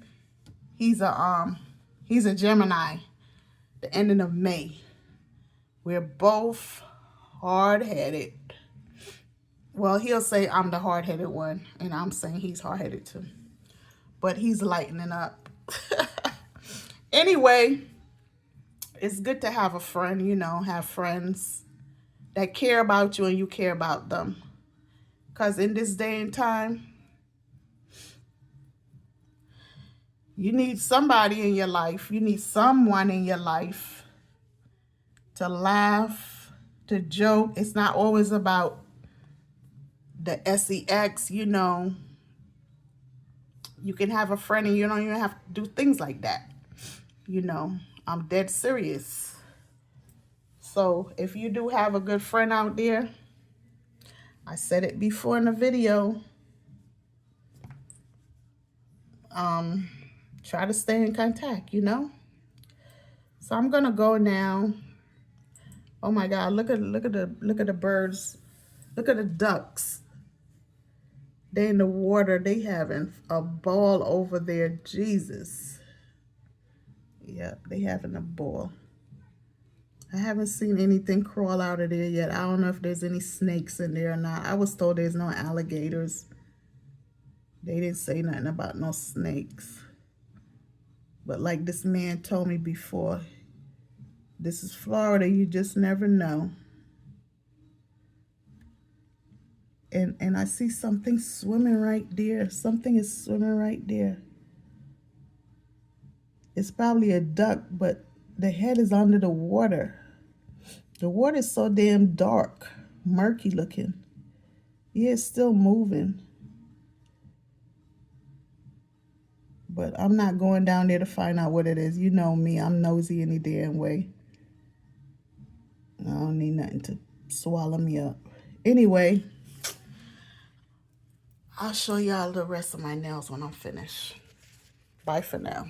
Speaker 1: a Gemini, the ending of May. We're both hard-headed. Well, he'll say I'm the hard-headed one, and I'm saying he's hard-headed too. But he's lightening up. Anyway, it's good to have a friend, have friends that care about you and you care about them. Because in this day and time, you need somebody in your life. You need someone in your life to laugh, to joke. It's not always about the sex, you know, you can have a friend and you don't even have to do things like that. You know, I'm dead serious. So if you do have a good friend out there, I said it before in the video, try to stay in contact, you know. So I'm gonna go now. Oh my God, look at the birds. Look at the ducks. They in the water. They having a ball over there. Jesus. Yep, they having a ball. I haven't seen anything crawl out of there yet. I don't know if there's any snakes in there or not. I was told there's no alligators. They didn't say nothing about no snakes. But like this man told me before, this is Florida. You just never know. And I see something swimming right there. Something is swimming right there. It's probably a duck, but the head is under the water. The water is so damn dark, murky looking. Yeah, it's still moving. But I'm not going down there to find out what it is. You know me, I'm nosy any damn way. I don't need nothing to swallow me up. Anyway, I'll show y'all the rest of my nails when I'm finished. Bye for now.